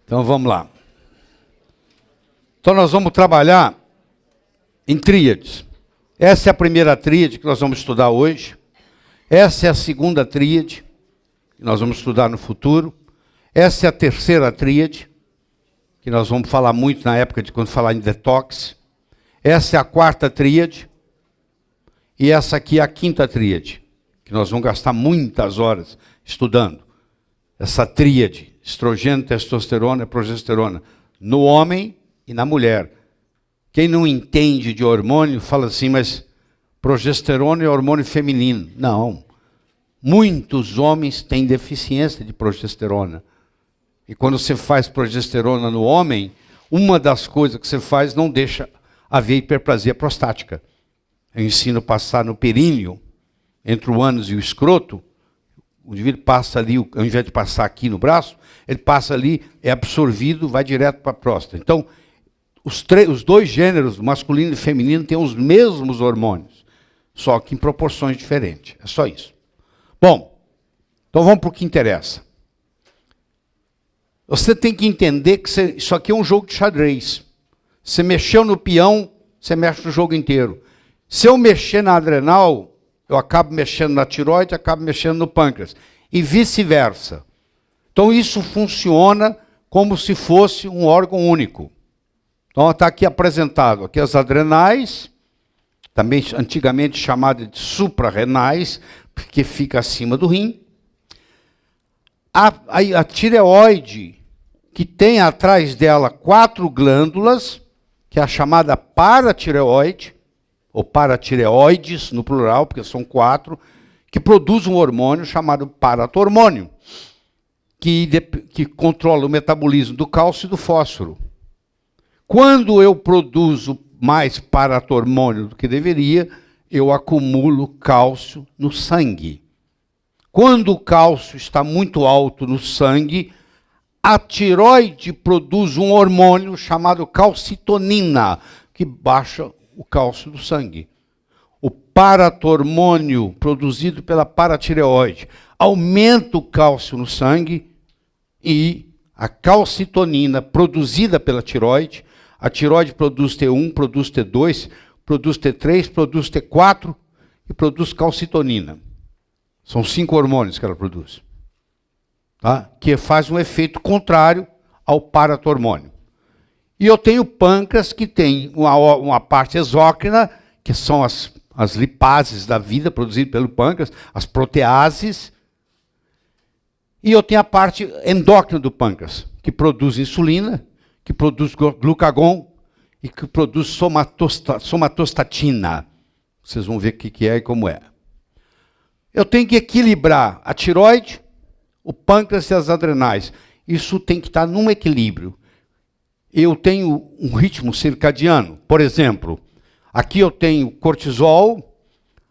Então vamos lá. Então nós vamos trabalhar em tríades. Essa é a primeira tríade que nós vamos estudar hoje. Essa é a segunda tríade que nós vamos estudar no futuro. Essa é a terceira tríade, que nós vamos falar muito na época de quando falar em detox. Essa é a quarta tríade. E essa aqui é a quinta tríade, que nós vamos gastar muitas horas estudando. Essa tríade, estrogênio, testosterona e progesterona, no homem e na mulher. Quem não entende de hormônio fala assim, mas progesterona é hormônio feminino. Não. Muitos homens têm deficiência de progesterona. E quando você faz progesterona no homem, uma das coisas que você faz não deixa haver hiperplasia prostática. Eu ensino a passar no períneo, entre o ânus e o escroto. O indivíduo passa ali, ao invés de passar aqui no braço, ele passa ali, é absorvido, vai direto para a próstata. Então, os dois gêneros, masculino e feminino, têm os mesmos hormônios, só que em proporções diferentes. É só isso. Bom, então vamos para o que interessa. Você tem que entender que isso aqui é um jogo de xadrez. Você mexeu no peão, você mexe no jogo inteiro. Se eu mexer na adrenal, eu acabo mexendo na tireoide, acabo mexendo no pâncreas. E vice-versa. Então isso funciona como se fosse um órgão único. Então está aqui apresentado aqui as adrenais, também antigamente chamada de suprarrenais, porque fica acima do rim. A tireoide, que tem atrás dela 4 glândulas, que é a chamada paratireoide, ou paratireoides, no plural, porque são 4, que produz um hormônio chamado paratormônio, que controla o metabolismo do cálcio e do fósforo. Quando eu produzo mais paratormônio do que deveria, eu acumulo cálcio no sangue. Quando o cálcio está muito alto no sangue, a tireoide produz um hormônio chamado calcitonina, que baixa o cálcio do sangue. O paratormônio produzido pela paratireoide aumenta o cálcio no sangue e a calcitonina produzida pela tireoide, a tireoide produz T1, produz T2, produz T3, produz T4 e produz calcitonina. São 5 hormônios que ela produz. Tá? Que faz um efeito contrário ao paratormônio. E eu tenho o pâncreas, que tem uma parte exócrina, que são as lipases da vida produzidas pelo pâncreas, as proteases. E eu tenho a parte endócrina do pâncreas, que produz insulina, que produz glucagon e que produz somatostatina. Vocês vão ver o que é e como é. Eu tenho que equilibrar a tireoide, o pâncreas e as adrenais. Isso tem que estar num equilíbrio. Eu tenho um ritmo circadiano. Por exemplo, aqui eu tenho cortisol,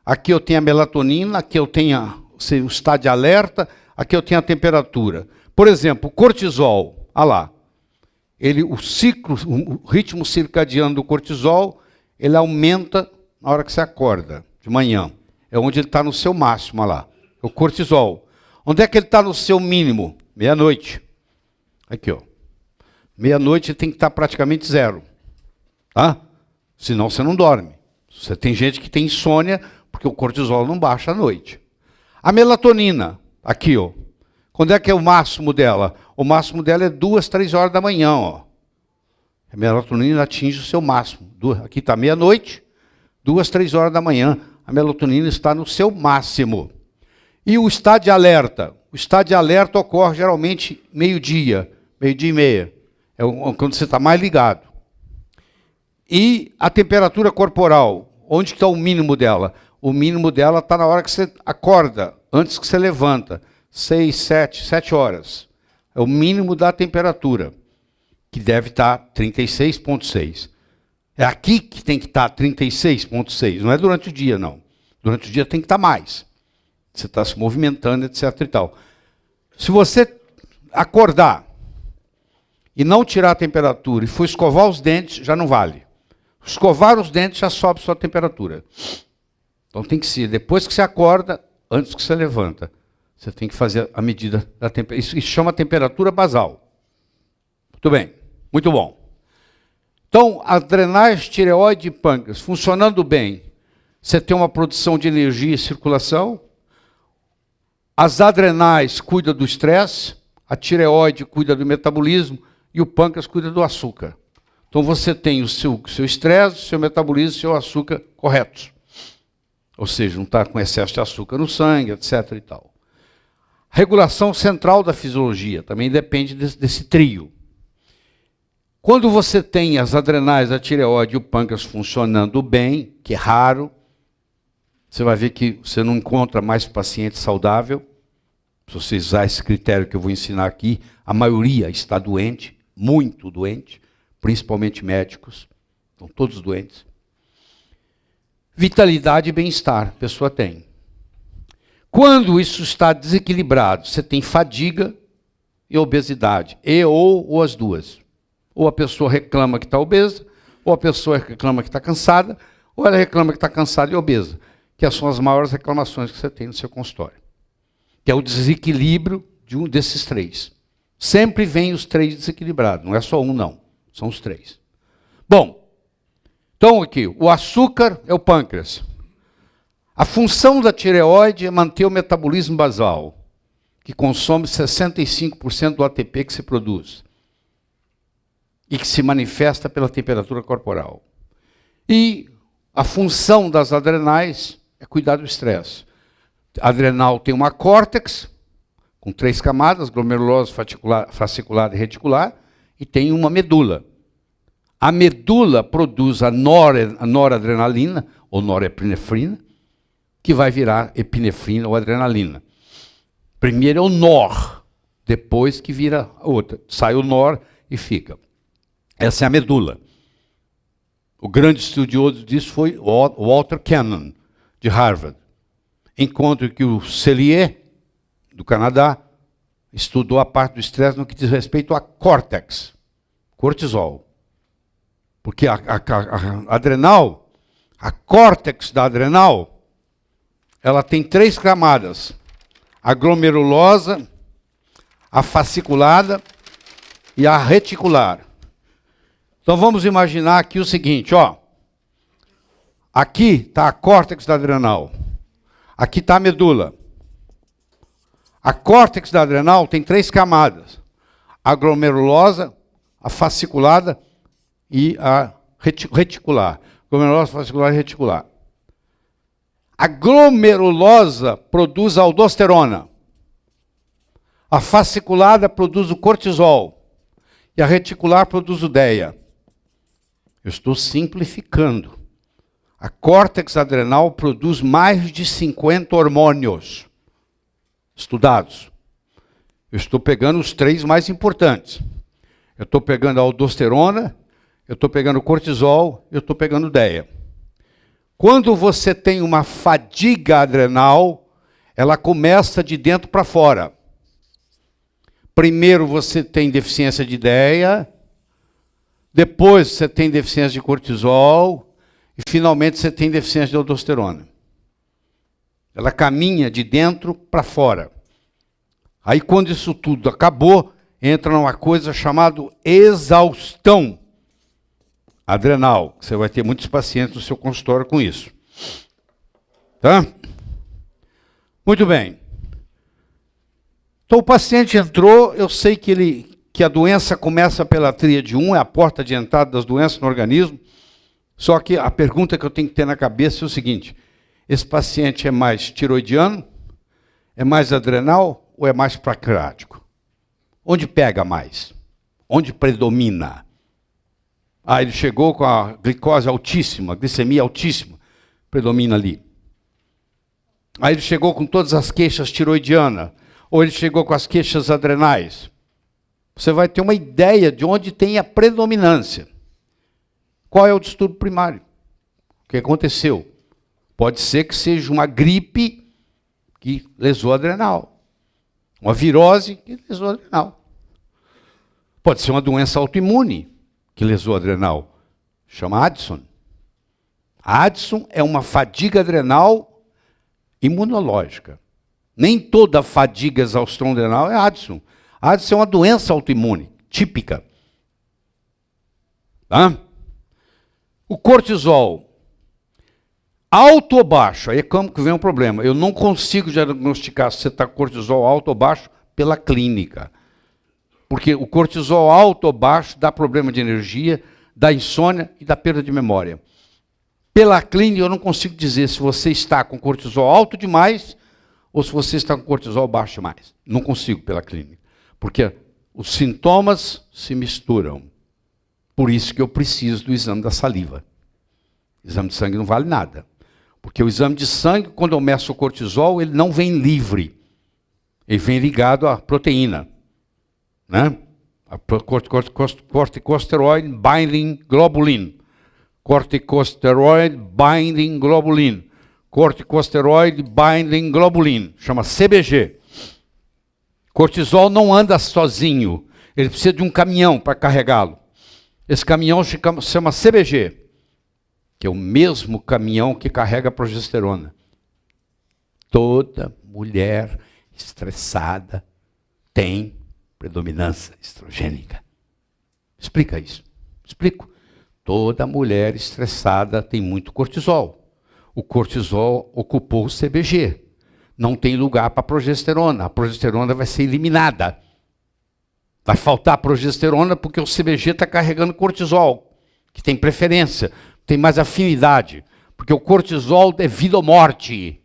aqui eu tenho a melatonina, aqui eu tenho o estado de alerta, aqui eu tenho a temperatura. Por exemplo, o cortisol, olha lá, o ritmo circadiano do cortisol, ele aumenta na hora que você acorda, de manhã. É onde ele está no seu máximo, olha lá, o cortisol. Onde é que ele está no seu mínimo? Meia-noite. Aqui, ó. Meia-noite tem que estar praticamente 0. Tá? Senão você não dorme. Você tem gente que tem insônia porque o cortisol não baixa à noite. A melatonina, aqui, ó. Quando é que é o máximo dela? O máximo dela é 2, 3 horas da manhã, ó. A melatonina atinge o seu máximo. Aqui está meia-noite, 2, 3 horas da manhã. A melatonina está no seu máximo. E o estado de alerta? O estado de alerta ocorre geralmente meio-dia, meio-dia e meia. É quando você está mais ligado. E a temperatura corporal, onde está o mínimo dela? O mínimo dela está na hora que você acorda, antes que você levanta. 6, 7 horas. É o mínimo da temperatura, que deve estar 36,6. É aqui que tem que estar 36,6. Não é durante o dia, não. Durante o dia tem que estar mais. Você está se movimentando, etc. e tal. Se você acordar e não tirar a temperatura e for escovar os dentes, já não vale. Escovar os dentes já sobe sua temperatura. Então tem que ser, depois que você acorda, antes que você levanta, você tem que fazer a medida da temperatura. Isso chama temperatura basal. Muito bem, muito bom. Então, adrenais, tireoide e pâncreas funcionando bem. Você tem uma produção de energia e circulação. As adrenais cuidam do estresse, a tireoide cuida do metabolismo e o pâncreas cuida do açúcar. Então você tem o seu estresse, o seu metabolismo, o seu açúcar corretos. Ou seja, não está com excesso de açúcar no sangue, etc. e tal. Regulação central da fisiologia também depende desse trio. Quando você tem as adrenais, a tireoide e o pâncreas funcionando bem, que é raro, você vai ver que você não encontra mais paciente saudável. Se você usar esse critério que eu vou ensinar aqui, a maioria está doente, muito doente, principalmente médicos, estão todos doentes. Vitalidade e bem-estar, a pessoa tem. Quando isso está desequilibrado, você tem fadiga e obesidade, ou as duas. Ou a pessoa reclama que está obesa, ou a pessoa reclama que está cansada, ou ela reclama que está cansada e obesa, que são as maiores reclamações que você tem no seu consultório. Que é o desequilíbrio de um desses três. Sempre vem os três desequilibrados, não é só um não, são os três. Bom, então aqui, o açúcar é o pâncreas. A função da tireoide é manter o metabolismo basal, que consome 65% do ATP que se produz e que se manifesta pela temperatura corporal. E a função das adrenais é cuidar do estresse. A adrenal tem uma córtex, com 3 camadas, glomerulosa, fasciculada e reticular, e tem uma medula. A medula produz a noradrenalina, ou norepinefrina, que vai virar epinefrina ou adrenalina. Primeiro é o nor, depois que vira a outra. Sai o nor e fica. Essa é a medula. O grande estudioso disso foi Walter Cannon, de Harvard. Enquanto que o Cellier, do Canadá, estudou a parte do estresse no que diz respeito a córtex, cortisol. Porque a adrenal, a córtex da adrenal, ela tem 3 camadas. A glomerulosa, a fasciculada e a reticular. Então vamos imaginar aqui o seguinte, ó. Aqui está a córtex da adrenal. Aqui está a medula. A córtex da adrenal tem 3 camadas. A glomerulosa, a fasciculada e a reticular. Glomerulosa, fascicular e reticular. A glomerulosa produz a aldosterona. A fasciculada produz o cortisol. E a reticular produz o DEA. Eu estou simplificando. A córtex adrenal produz mais de 50 hormônios estudados. Eu estou pegando os 3 mais importantes. Eu estou pegando a aldosterona, eu estou pegando o cortisol, eu estou pegando o DEA. Quando você tem uma fadiga adrenal, ela começa de dentro para fora. Primeiro você tem deficiência de DEA, depois você tem deficiência de cortisol, e finalmente você tem deficiência de aldosterona. Ela caminha de dentro para fora. Aí quando isso tudo acabou, entra numa coisa chamada exaustão adrenal. Você vai ter muitos pacientes no seu consultório com isso. Tá? Muito bem. Então o paciente entrou, eu sei que a doença começa pela tríade 1, é a porta de entrada das doenças no organismo. Só que a pergunta que eu tenho que ter na cabeça é o seguinte: esse paciente é mais tiroidiano, é mais adrenal ou é mais pancreático? Onde pega mais? Onde predomina? Ah, ele chegou com a glicose altíssima, a glicemia altíssima, predomina ali. Aí ele chegou com todas as queixas tiroidianas, ou ele chegou com as queixas adrenais. Você vai ter uma ideia de onde tem a predominância. Qual é o distúrbio primário? O que aconteceu? Pode ser que seja uma gripe que lesou a adrenal. Uma virose que lesou a adrenal. Pode ser uma doença autoimune que lesou a adrenal. Chama Addison. A Addison é uma fadiga adrenal imunológica. Nem toda fadiga exaustão adrenal é Addison. A Addison é uma doença autoimune, típica. Tá? O cortisol, alto ou baixo, aí é como que vem um problema. Eu não consigo diagnosticar se você está com cortisol alto ou baixo pela clínica. Porque o cortisol alto ou baixo dá problema de energia, dá insônia e dá perda de memória. Pela clínica eu não consigo dizer se você está com cortisol alto demais ou se você está com cortisol baixo demais. Não consigo pela clínica. Porque os sintomas se misturam. Por isso que eu preciso do exame da saliva. O exame de sangue não vale nada. Porque o exame de sangue, quando eu meço o cortisol, ele não vem livre. Ele vem ligado à proteína. Né? A corticosteroid binding globulin. Corticosteroid binding globulin. Corticosteroid binding globulin. Chama CBG. Cortisol não anda sozinho. Ele precisa de um caminhão para carregá-lo. Esse caminhão se chama CBG, que é o mesmo caminhão que carrega a progesterona. Toda mulher estressada tem predominância estrogênica. Explica isso. Explico. Toda mulher estressada tem muito cortisol. O cortisol ocupou o CBG. Não tem lugar para a progesterona. A progesterona vai ser eliminada. Vai faltar progesterona porque o CBG está carregando cortisol, que tem preferência, tem mais afinidade. Porque o cortisol é vida ou morte.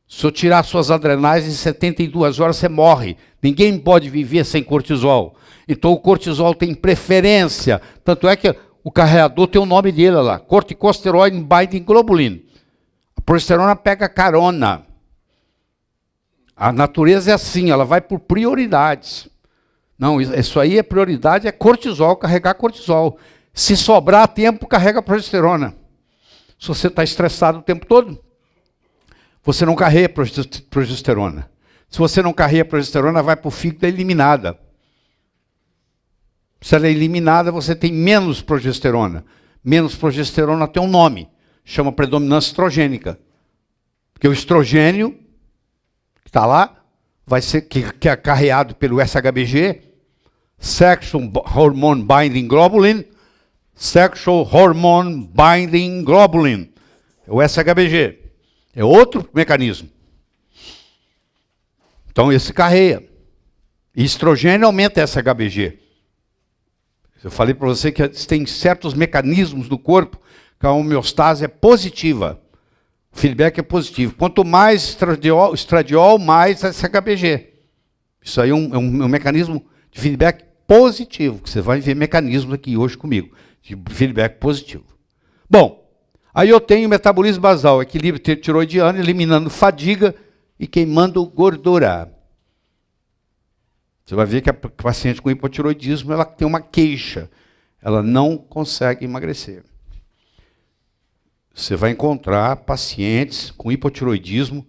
Se eu tirar suas adrenais, em 72 horas você morre. Ninguém pode viver sem cortisol. Então o cortisol tem preferência. Tanto é que o carregador tem o nome dele lá, corticosteroid binding globulin. A progesterona pega carona. A natureza é assim, ela vai por prioridades. Não, isso aí é prioridade, é cortisol, carregar cortisol. Se sobrar tempo, carrega a progesterona. Se você está estressado o tempo todo, você não carrega progesterona. Se você não carrega progesterona, vai para o fígado eliminada. Se ela é eliminada, você tem menos progesterona. Menos progesterona tem um nome, chama predominância estrogênica. Porque o estrogênio, que está lá, vai ser que é carreado pelo SHBG, Sexual Hormone Binding Globulin, Sexual Hormone Binding Globulin, é o SHBG. É outro mecanismo. Então esse carreia. E estrogênio aumenta SHBG. Eu falei para você que tem certos mecanismos do corpo que a homeostase é positiva. O feedback é positivo. Quanto mais estradiol, mais SHBG. Isso aí é um mecanismo de feedback positivo, que você vai ver mecanismos aqui hoje comigo, de feedback positivo. Bom, aí eu tenho metabolismo basal, equilíbrio tiroidiano, eliminando fadiga e queimando gordura. Você vai ver que a paciente com hipotiroidismo, ela tem uma queixa, ela não consegue emagrecer. Você vai encontrar pacientes com hipotiroidismo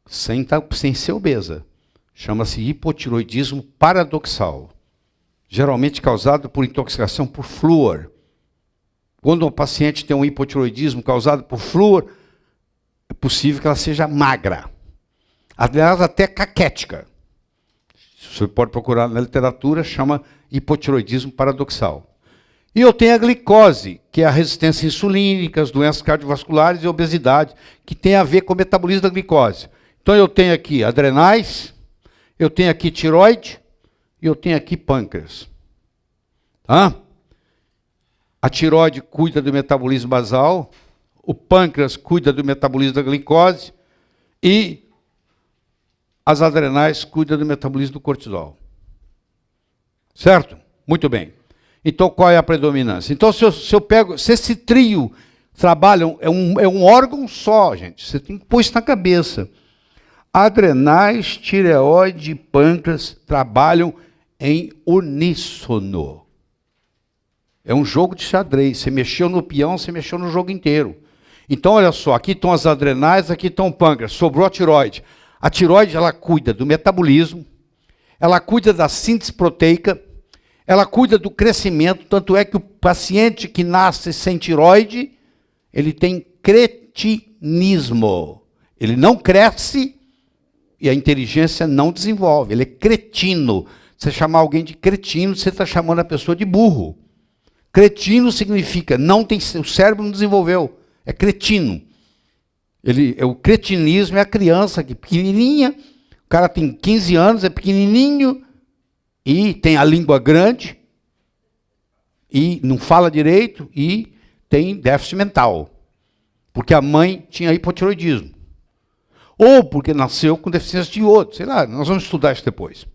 sem ser obesa. Chama-se hipotiroidismo paradoxal. Geralmente causado por intoxicação por flúor. Quando um paciente tem um hipotiroidismo causado por flúor, é possível que ela seja magra. Aliás, até caquética. Você pode procurar na literatura, chama hipotiroidismo paradoxal. E eu tenho a glicose, que é a resistência insulínica, as doenças cardiovasculares e obesidade, que tem a ver com o metabolismo da glicose. Então eu tenho aqui adrenais, eu tenho aqui tiroide e eu tenho aqui pâncreas. Tá? A tiroide cuida do metabolismo basal, o pâncreas cuida do metabolismo da glicose e as adrenais cuidam do metabolismo do cortisol. Certo? Muito bem. Então, qual é a predominância? Então, se eu pego, se esse trio trabalham, é um órgão só, gente. Você tem que pôr isso na cabeça. Adrenais, tireoide e pâncreas trabalham em uníssono. É um jogo de xadrez. Você mexeu no peão, você mexeu no jogo inteiro. Então, olha só, aqui estão as adrenais, aqui estão o pâncreas, sobrou a tireoide. A tireoide, ela cuida do metabolismo, ela cuida da síntese proteica, ela cuida do crescimento, tanto é que o paciente que nasce sem tireoide, ele tem cretinismo. Ele não cresce e a inteligência não desenvolve, ele é cretino. Você chamar alguém de cretino, você está chamando a pessoa de burro. Cretino significa, não tem, o cérebro não desenvolveu, é cretino. O cretinismo é a criança que pequenininha, o cara tem 15 anos, é pequenininho, e tem a língua grande, e não fala direito, e tem déficit mental. Porque a mãe tinha hipotiroidismo. Ou porque nasceu com deficiência de iodo, sei lá, nós vamos estudar isso depois.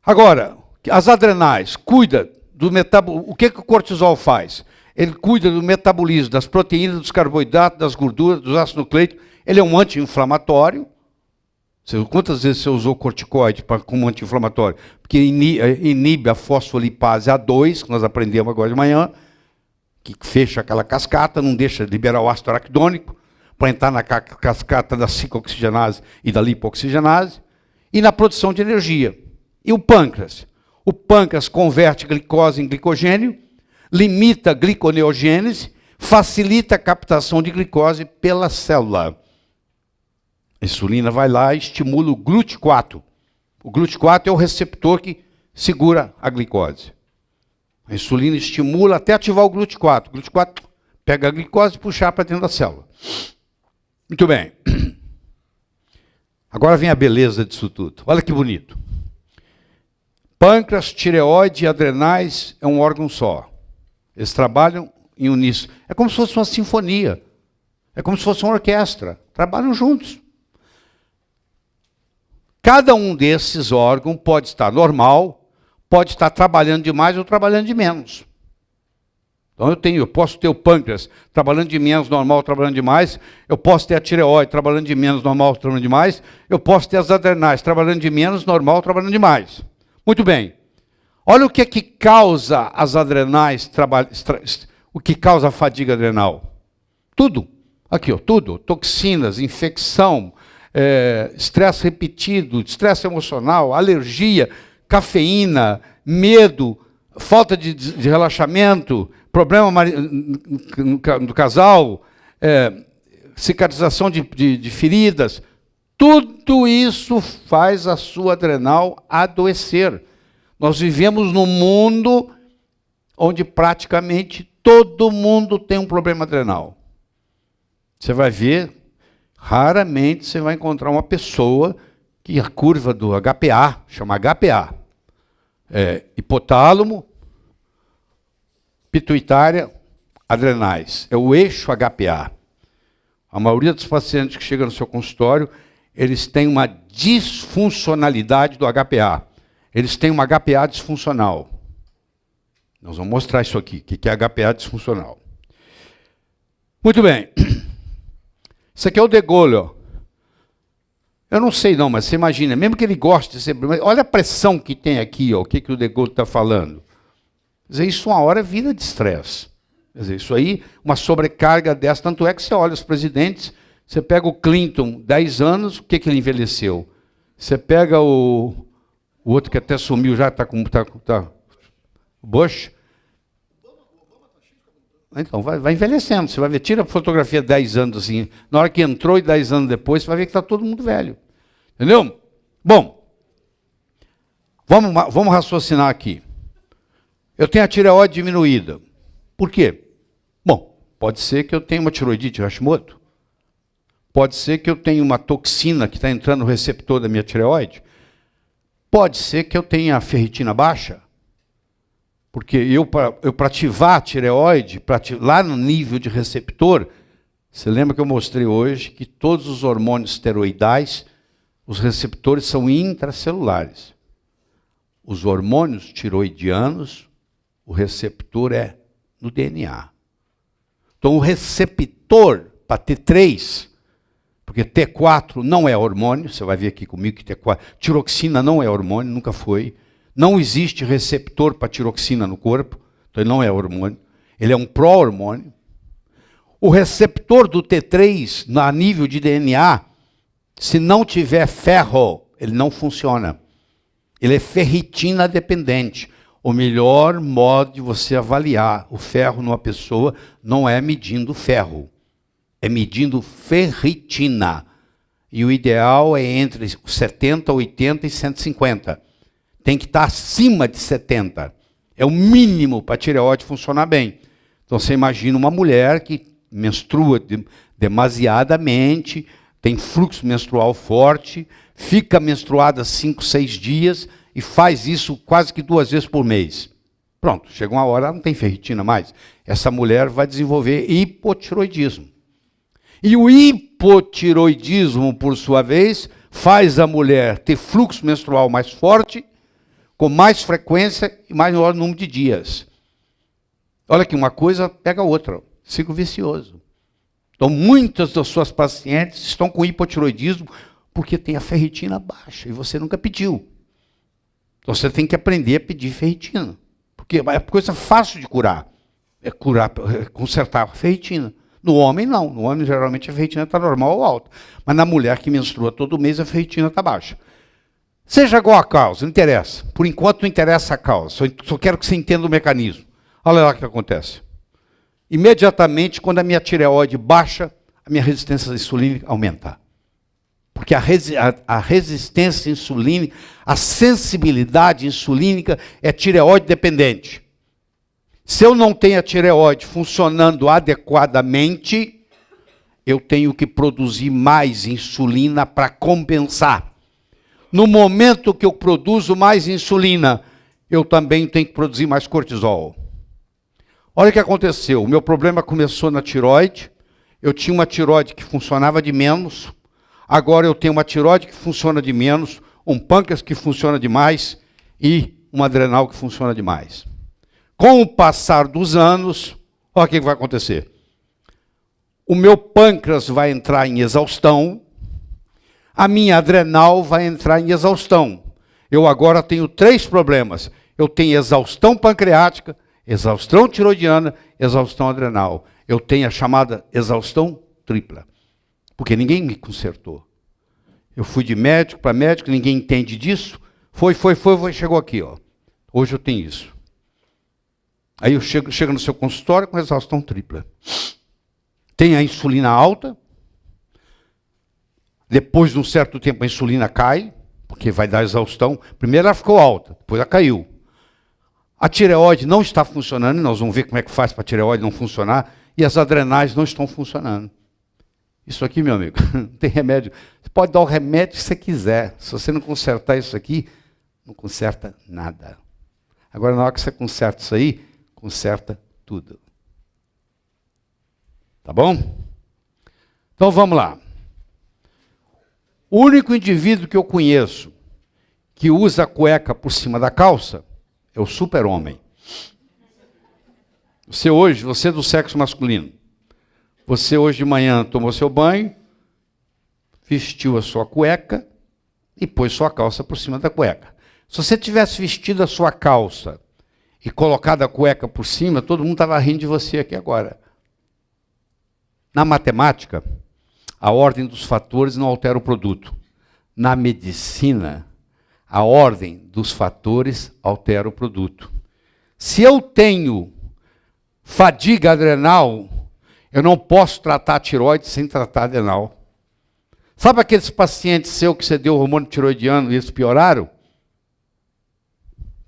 Agora, as adrenais, cuida do metabolismo. O que o cortisol faz? Ele cuida do metabolismo das proteínas, dos carboidratos, das gorduras, dos ácidos nucleicos. Ele é um anti-inflamatório. Quantas vezes você usou corticoide como anti-inflamatório? Porque inibe a fosfolipase A2, que nós aprendemos agora de manhã, que fecha aquela cascata, não deixa liberar o ácido araquidônico, para entrar na cascata da ciclooxigenase e da lipoxigenase, e na produção de energia. E o pâncreas? O pâncreas converte glicose em glicogênio, limita a gliconeogênese, facilita a captação de glicose pela célula. A insulina vai lá e estimula o GLUT4. O GLUT4 é o receptor que segura a glicose. A insulina estimula até ativar o GLUT4. O GLUT4 pega a glicose e puxa para dentro da célula. Muito bem. Agora vem a beleza disso tudo. Olha que bonito. Pâncreas, tireoide e adrenais é um órgão só. Eles trabalham em uníssono. É como se fosse uma sinfonia. É como se fosse uma orquestra. Trabalham juntos. Cada um desses órgãos pode estar normal, pode estar trabalhando demais ou trabalhando de menos. Então eu posso ter o pâncreas trabalhando de menos, normal, trabalhando demais. Eu posso ter a tireoide trabalhando de menos, normal, trabalhando demais. Eu posso ter as adrenais trabalhando de menos, normal, trabalhando demais. Muito bem. Olha o que é que causa as adrenais, o que causa a fadiga adrenal. Tudo. Aqui, ó, tudo. Toxinas, infecção, estresse repetido, estresse emocional, alergia, cafeína, medo, falta de relaxamento, problema no casal, cicatrização de feridas. Tudo isso faz a sua adrenal adoecer. Nós vivemos num mundo onde praticamente todo mundo tem um problema adrenal. Você vai ver, raramente você vai encontrar uma pessoa que a curva do HPA, chama HPA, hipotálamo, pituitária, adrenais. É o eixo HPA. A maioria dos pacientes que chegam no seu consultório, eles têm uma disfuncionalidade do HPA. Eles têm uma HPA disfuncional. Nós vamos mostrar isso aqui, o que é HPA disfuncional. Muito bem. Isso aqui é o de Gaulle, ó. Eu não sei não, mas você imagina, mesmo que ele goste de ser... Olha a pressão que tem aqui, ó, o que o de Gaulle está falando. Quer dizer, isso uma hora vira de estresse. Quer dizer, isso aí, uma sobrecarga dessa, tanto é que você olha os presidentes, você pega o Clinton, 10 anos, o que ele envelheceu? Você pega o outro que até sumiu já, o Bush. Então, vai envelhecendo, você vai ver, tira a fotografia 10 anos assim, na hora que entrou e 10 anos depois, você vai ver que está todo mundo velho. Entendeu? Bom, vamos raciocinar aqui. Eu tenho a tireoide diminuída. Por quê? Bom, pode ser que eu tenha uma tiroidite Hashimoto. Pode ser que eu tenha uma toxina que está entrando no receptor da minha tireoide. Pode ser que eu tenha a ferritina baixa. Porque eu para ativar a tireoide, lá no nível de receptor, você lembra que eu mostrei hoje que todos os hormônios esteroidais, os receptores são intracelulares. Os hormônios tiroidianos, o receptor é no DNA. Então o receptor para T3, porque T4 não é hormônio, você vai ver aqui comigo que T4, tiroxina não é hormônio, nunca foi. Não existe receptor para tiroxina no corpo, então ele não é hormônio, ele é um pró-hormônio. O receptor do T3, a nível de DNA, se não tiver ferro, ele não funciona. Ele é ferritina dependente. O melhor modo de você avaliar o ferro numa pessoa não é medindo ferro, é medindo ferritina. E o ideal é entre 70, 80 e 150. Tem que estar acima de 70. É o mínimo para a tireoide funcionar bem. Então você imagina uma mulher que menstrua demasiadamente, tem fluxo menstrual forte, fica menstruada 5, 6 dias e faz isso quase que 2 vezes por mês. Pronto, chega uma hora, ela não tem ferritina mais. Essa mulher vai desenvolver hipotiroidismo. E o hipotiroidismo, por sua vez, faz a mulher ter fluxo menstrual mais forte, com mais frequência e maior número de dias. Olha que uma coisa pega a outra, ciclo vicioso. Então, muitas das suas pacientes estão com hipotiroidismo porque tem a ferritina baixa e você nunca pediu. Então, você tem que aprender a pedir ferritina. Porque é coisa fácil de curar. É consertar a ferritina. No homem, não. No homem, geralmente, a ferritina está normal ou alta. Mas na mulher que menstrua todo mês, a ferritina está baixa. Seja igual a causa, não interessa. Por enquanto, não interessa a causa. Só quero que você entenda o mecanismo. Olha lá o que acontece. Imediatamente, quando a minha tireoide baixa, a minha resistência insulínica aumenta. Porque a resistência insulínica, a sensibilidade insulínica é tireoide dependente. Se eu não tenho a tireoide funcionando adequadamente, eu tenho que produzir mais insulina para compensar. No momento que eu produzo mais insulina, eu também tenho que produzir mais cortisol. Olha o que aconteceu. O meu problema começou na tireoide. Eu tinha uma tireoide que funcionava de menos. Agora eu tenho uma tireoide que funciona de menos, um pâncreas que funciona demais e uma adrenal que funciona demais. Com o passar dos anos, olha o que vai acontecer. O meu pâncreas vai entrar em exaustão, a minha adrenal vai entrar em exaustão. Eu agora tenho 3 problemas. Eu tenho exaustão pancreática, exaustão tiroidiana, exaustão adrenal. Eu tenho a chamada exaustão tripla. Porque ninguém me consertou. Eu fui de médico para médico, ninguém entende disso. Foi, chegou aqui, ó. Hoje eu tenho isso. Aí eu chego no seu consultório com exaustão tripla. Tem a insulina alta. Depois de um certo tempo a insulina cai, porque vai dar exaustão. Primeiro ela ficou alta, depois ela caiu. A tireoide não está funcionando, nós vamos ver como é que faz para a tireoide não funcionar, e as adrenais não estão funcionando. Isso aqui, meu amigo, não tem remédio. Você pode dar o remédio que você quiser. Se você não consertar isso aqui, não conserta nada. Agora, na hora que você conserta isso aí, conserta tudo. Tá bom? Então, vamos lá. O único indivíduo que eu conheço que usa a cueca por cima da calça é o super-homem. Você é do sexo masculino. Você hoje de manhã tomou seu banho, vestiu a sua cueca e pôs sua calça por cima da cueca. Se você tivesse vestido a sua calça e colocado a cueca por cima, todo mundo estava rindo de você aqui agora. Na matemática, a ordem dos fatores não altera o produto. Na medicina, a ordem dos fatores altera o produto. Se eu tenho fadiga adrenal, eu não posso tratar a tireoide sem tratar a adrenal. Sabe aqueles pacientes seus que você deu hormônio tiroidiano e eles pioraram?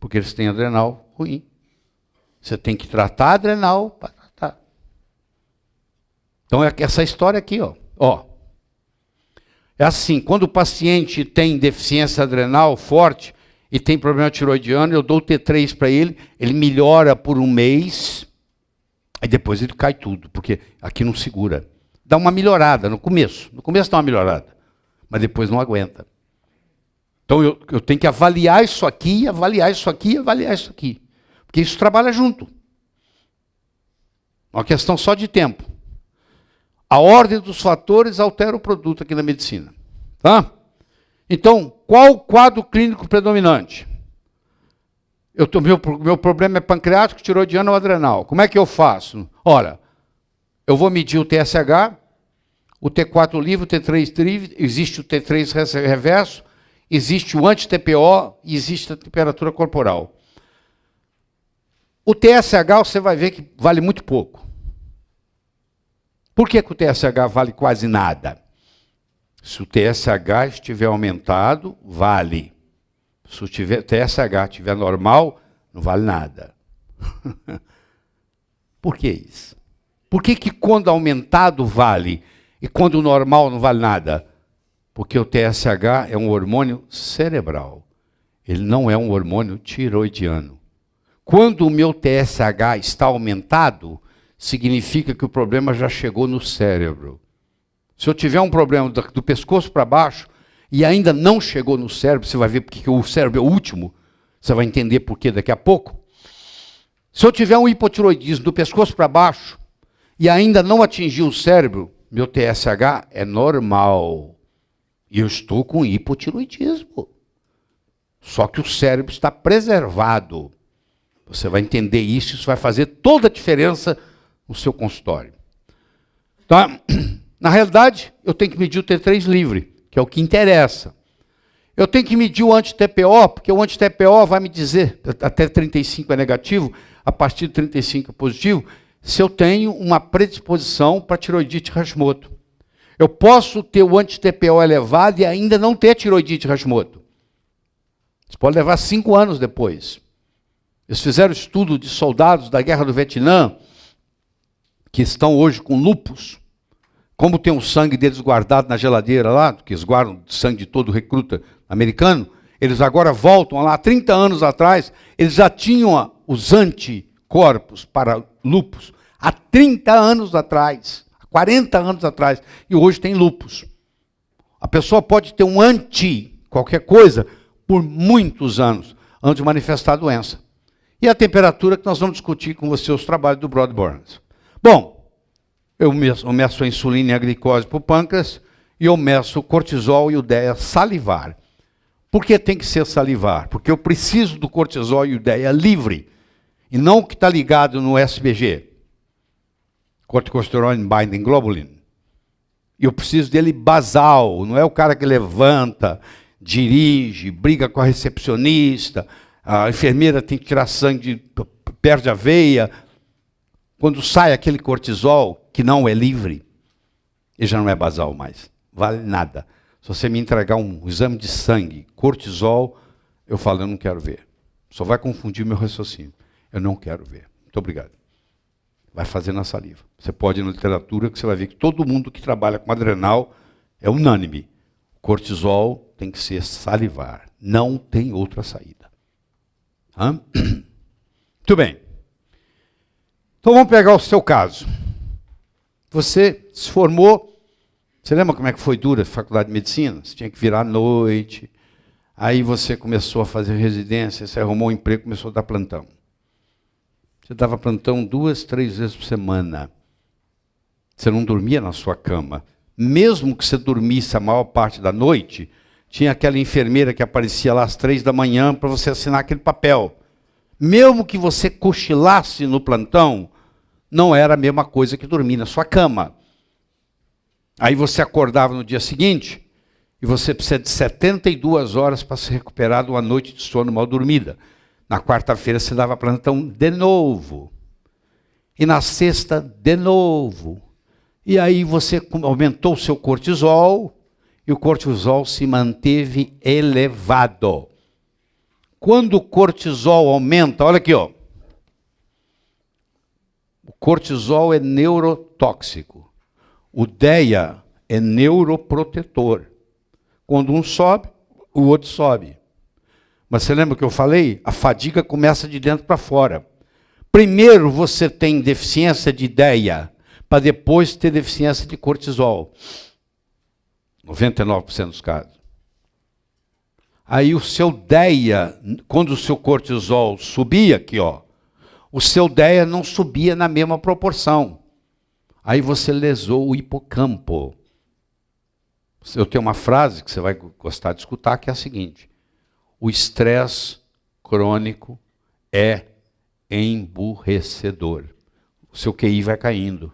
Porque eles têm adrenal ruim. Você tem que tratar a adrenal para tratar. Então é essa história aqui, ó. É assim, quando o paciente tem deficiência adrenal forte e tem problema tiroidiano, eu dou o T3 para ele melhora por um mês. Aí depois ele cai tudo, porque aqui não segura. Dá uma melhorada no começo. No começo dá uma melhorada, mas depois não aguenta. Então eu tenho que avaliar isso aqui, avaliar isso aqui, avaliar isso aqui. Porque isso trabalha junto. É uma questão só de tempo. A ordem dos fatores altera o produto aqui na medicina. Tá? Então, qual o quadro clínico predominante? Meu problema é pancreático, tiroidiano ou adrenal. Como é que eu faço? Ora, eu vou medir o TSH, o T4 livre, o T3 livre, existe o T3 reverso, existe o anti-TPO e existe a temperatura corporal. O TSH você vai ver que vale muito pouco. Por que o TSH vale quase nada? Se o TSH estiver aumentado, vale. Se o TSH estiver normal, não vale nada. Por que isso? Por que quando aumentado vale e quando o normal não vale nada? Porque o TSH é um hormônio cerebral. Ele não é um hormônio tiroidiano. Quando o meu TSH está aumentado, significa que o problema já chegou no cérebro. Se eu tiver um problema do pescoço para baixo e ainda não chegou no cérebro, você vai ver porque o cérebro é o último, você vai entender por quê daqui a pouco. Se eu tiver um hipotiroidismo do pescoço para baixo e ainda não atingiu o cérebro, meu TSH é normal. E eu estou com hipotiroidismo. Só que o cérebro está preservado. Você vai entender isso, isso vai fazer toda a diferença no seu consultório. Tá? Na realidade, eu tenho que medir o T3 livre, que é o que interessa. Eu tenho que medir o anti-TPO, porque o anti-TPO vai me dizer, até 35 é negativo, a partir de 35 é positivo, se eu tenho uma predisposição para tiroidite Hashimoto. Eu posso ter o anti-TPO elevado e ainda não ter tiroidite Hashimoto. Isso pode levar 5 anos depois. Eles fizeram estudo de soldados da Guerra do Vietnã, que estão hoje com lúpus. Como tem o sangue deles guardado na geladeira lá, que eles guardam o sangue de todo recruta americano, eles agora voltam lá, 30 anos atrás, eles já tinham os anticorpos para lúpus há 30 anos atrás, há 40 anos atrás, e hoje tem lúpus. A pessoa pode ter um qualquer coisa por muitos anos antes de manifestar a doença. E a temperatura que nós vamos discutir com você os trabalhos do Broad Burns. Bom, eu meço a insulina e a glicose para o pâncreas e eu meço o cortisol e o DEA salivar. Por que tem que ser salivar? Porque eu preciso do cortisol e o DEA livre, e não o que está ligado no SBG, Corticosterone Binding Globulin. E eu preciso dele basal, não é o cara que levanta, dirige, briga com a recepcionista, a enfermeira tem que tirar sangue, perde a veia. Quando sai aquele cortisol, que não é livre, ele já não é basal mais. Vale nada. Se você me entregar um exame de sangue, cortisol, eu falo, eu não quero ver. Só vai confundir meu raciocínio. Eu não quero ver. Muito obrigado. Vai fazer na saliva. Você pode ir na literatura, que você vai ver que todo mundo que trabalha com adrenal é unânime. Cortisol tem que ser salivar. Não tem outra saída. Hã? Muito bem. Então vamos pegar o seu caso. Você se formou, você lembra como é que foi dura a faculdade de medicina? Você tinha que virar à noite, aí você começou a fazer residência, você arrumou um emprego, começou a dar plantão. Você dava plantão 2, 3 vezes por semana. Você não dormia na sua cama. Mesmo que você dormisse a maior parte da noite, tinha aquela enfermeira que aparecia lá às 3 da manhã para você assinar aquele papel. Mesmo que você cochilasse no plantão, não era a mesma coisa que dormir na sua cama. Aí você acordava no dia seguinte e você precisa de 72 horas para se recuperar de uma noite de sono mal dormida. Na quarta-feira você dava plantão de novo. E na sexta, de novo. E aí você aumentou o seu cortisol e o cortisol se manteve elevado. Quando o cortisol aumenta, olha aqui, ó. O cortisol é neurotóxico. O DEA é neuroprotetor. Quando um sobe, o outro sobe. Mas você lembra que eu falei? A fadiga começa de dentro para fora. Primeiro você tem deficiência de DEA, para depois ter deficiência de cortisol. 99% dos casos. Aí o seu DEA, quando o seu cortisol subia aqui, ó, o seu DEA não subia na mesma proporção. Aí você lesou o hipocampo. Eu tenho uma frase que você vai gostar de escutar, que é a seguinte: o estresse crônico é emburrecedor. O seu QI vai caindo.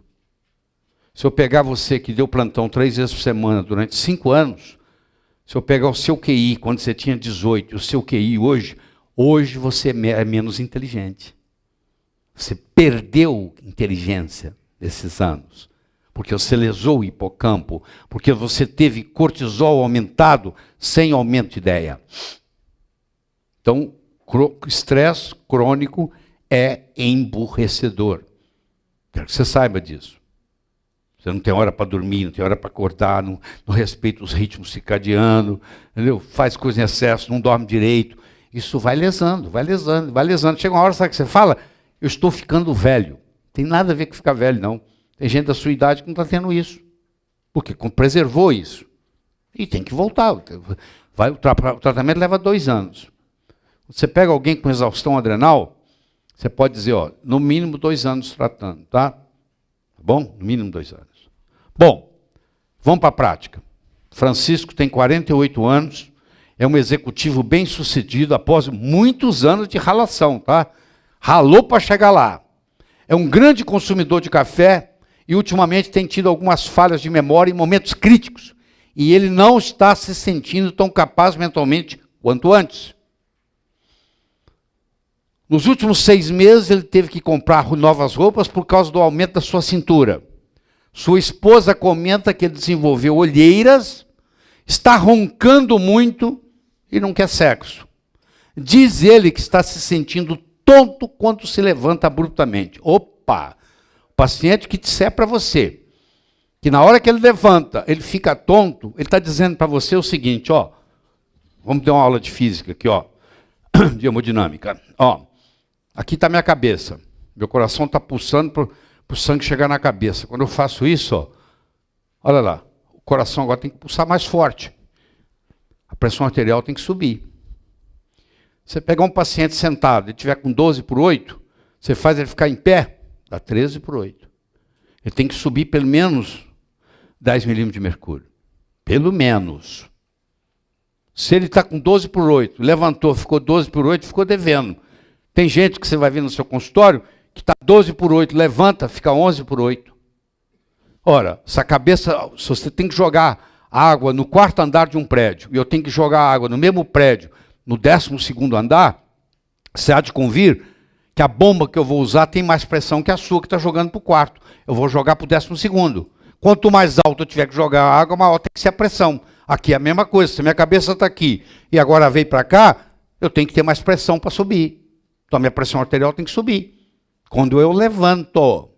Se eu pegar você que deu plantão 3 vezes por semana durante 5 anos, se eu pegar o seu QI quando você tinha 18 e o seu QI hoje você é menos inteligente. Você perdeu inteligência nesses anos, porque você lesou o hipocampo, porque você teve cortisol aumentado sem aumento de DEA. Então, estresse crônico é emburrecedor. Quero que você saiba disso. Você não tem hora para dormir, não tem hora para acordar, não respeita os ritmos circadianos, entendeu? Faz coisa em excesso, não dorme direito. Isso vai lesando, vai lesando, vai lesando. Chega uma hora, sabe o que você fala? Eu estou ficando velho. Não tem nada a ver com ficar velho, não. Tem gente da sua idade que não está tendo isso. Porque preservou isso. E tem que voltar. O tratamento leva 2 anos. Você pega alguém com exaustão adrenal, você pode dizer, ó, no mínimo 2 anos tratando, tá? Tá bom? No mínimo 2 anos. Bom, vamos para a prática. Francisco tem 48 anos, é um executivo bem-sucedido após muitos anos de ralação, tá? Ralou para chegar lá. É um grande consumidor de café e ultimamente tem tido algumas falhas de memória em momentos críticos. E ele não está se sentindo tão capaz mentalmente quanto antes. Nos últimos 6 meses, ele teve que comprar novas roupas por causa do aumento da sua cintura. Sua esposa comenta que ele desenvolveu olheiras, está roncando muito e não quer sexo. Diz ele que está se sentindo tonto quando se levanta abruptamente. Opa! O paciente que disser para você que na hora que ele levanta, ele fica tonto, ele está dizendo para você o seguinte, ó, vamos ter uma aula de física aqui, ó, de hemodinâmica. Ó, aqui está minha cabeça, meu coração está pulsando para o sangue chegar na cabeça. Quando eu faço isso, ó, olha lá, o coração agora tem que pulsar mais forte. A pressão arterial tem que subir. Você pegar um paciente sentado, ele estiver com 12/8, você faz ele ficar em pé, dá 13/8. Ele tem que subir pelo menos 10 milímetros de mercúrio. Pelo menos. Se ele está com 12/8, levantou, ficou 12/8, ficou devendo. Tem gente que você vai ver no seu consultório que está 12/8, levanta, fica 11/8. Ora, essa cabeça, se você tem que jogar água no 4º andar de um prédio, e eu tenho que jogar água no mesmo prédio, no 12º andar, você há de convir que a bomba que eu vou usar tem mais pressão que a sua que está jogando para o 4º. Eu vou jogar para o 12º. Quanto mais alto eu tiver que jogar a água, maior tem que ser a pressão. Aqui é a mesma coisa. Se minha cabeça está aqui e agora veio para cá, eu tenho que ter mais pressão para subir. Então a minha pressão arterial tem que subir. Quando eu levanto.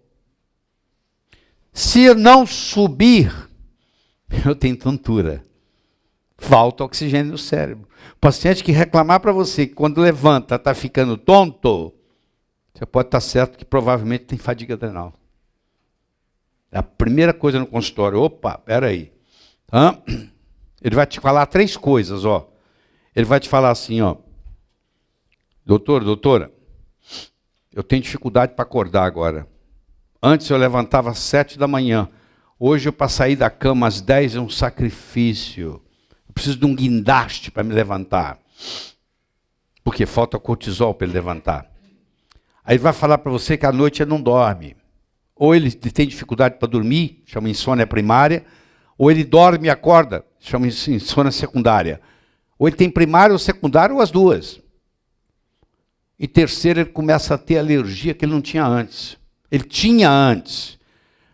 Se não subir, eu tenho tontura. Falta oxigênio no cérebro. O paciente que reclamar para você que quando levanta está ficando tonto, você pode estar certo que provavelmente tem fadiga adrenal. É a primeira coisa no consultório. Opa, peraí. Ele vai te falar 3 coisas, ó. Ele vai te falar assim, ó. Doutor, doutora, eu tenho dificuldade para acordar agora. Antes eu levantava às 7 da manhã. Hoje eu para sair da cama às 10 é um sacrifício. Eu preciso de um guindaste para me levantar. Porque falta cortisol para ele levantar. Aí ele vai falar para você que à noite ele não dorme. Ou ele tem dificuldade para dormir, chama insônia primária, ou ele dorme e acorda, chama insônia secundária. Ou ele tem primária ou secundária, ou as duas. E terceiro, ele começa a ter alergia que ele não tinha antes. Ele tinha antes.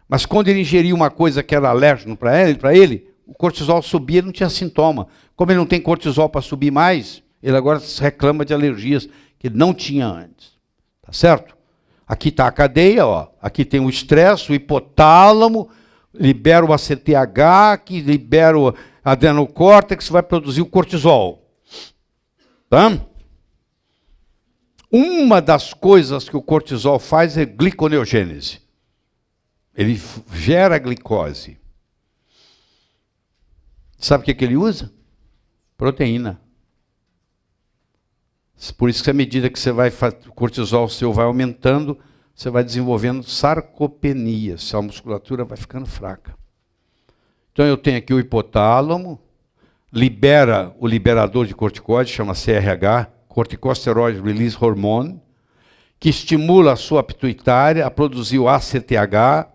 Mas quando ele ingeria uma coisa que era alérgico para ele, o cortisol subia e não tinha sintoma. Como ele não tem cortisol para subir mais, ele agora reclama de alergias que ele não tinha antes. Tá certo? Aqui está a cadeia, ó. Aqui tem o estresse, o hipotálamo, libera o ACTH, que libera o adenocórtex, vai produzir o cortisol. Tá? Uma das coisas que o cortisol faz é gliconeogênese. Ele gera glicose. Sabe o que ele usa? Proteína. Por isso que à medida que o cortisol seu vai aumentando, você vai desenvolvendo sarcopenia, a musculatura vai ficando fraca. Então eu tenho aqui o hipotálamo, libera o liberador de corticoide, chama CRH, Corticosteroid Release Hormone, que estimula a sua pituitária a produzir o ACTH,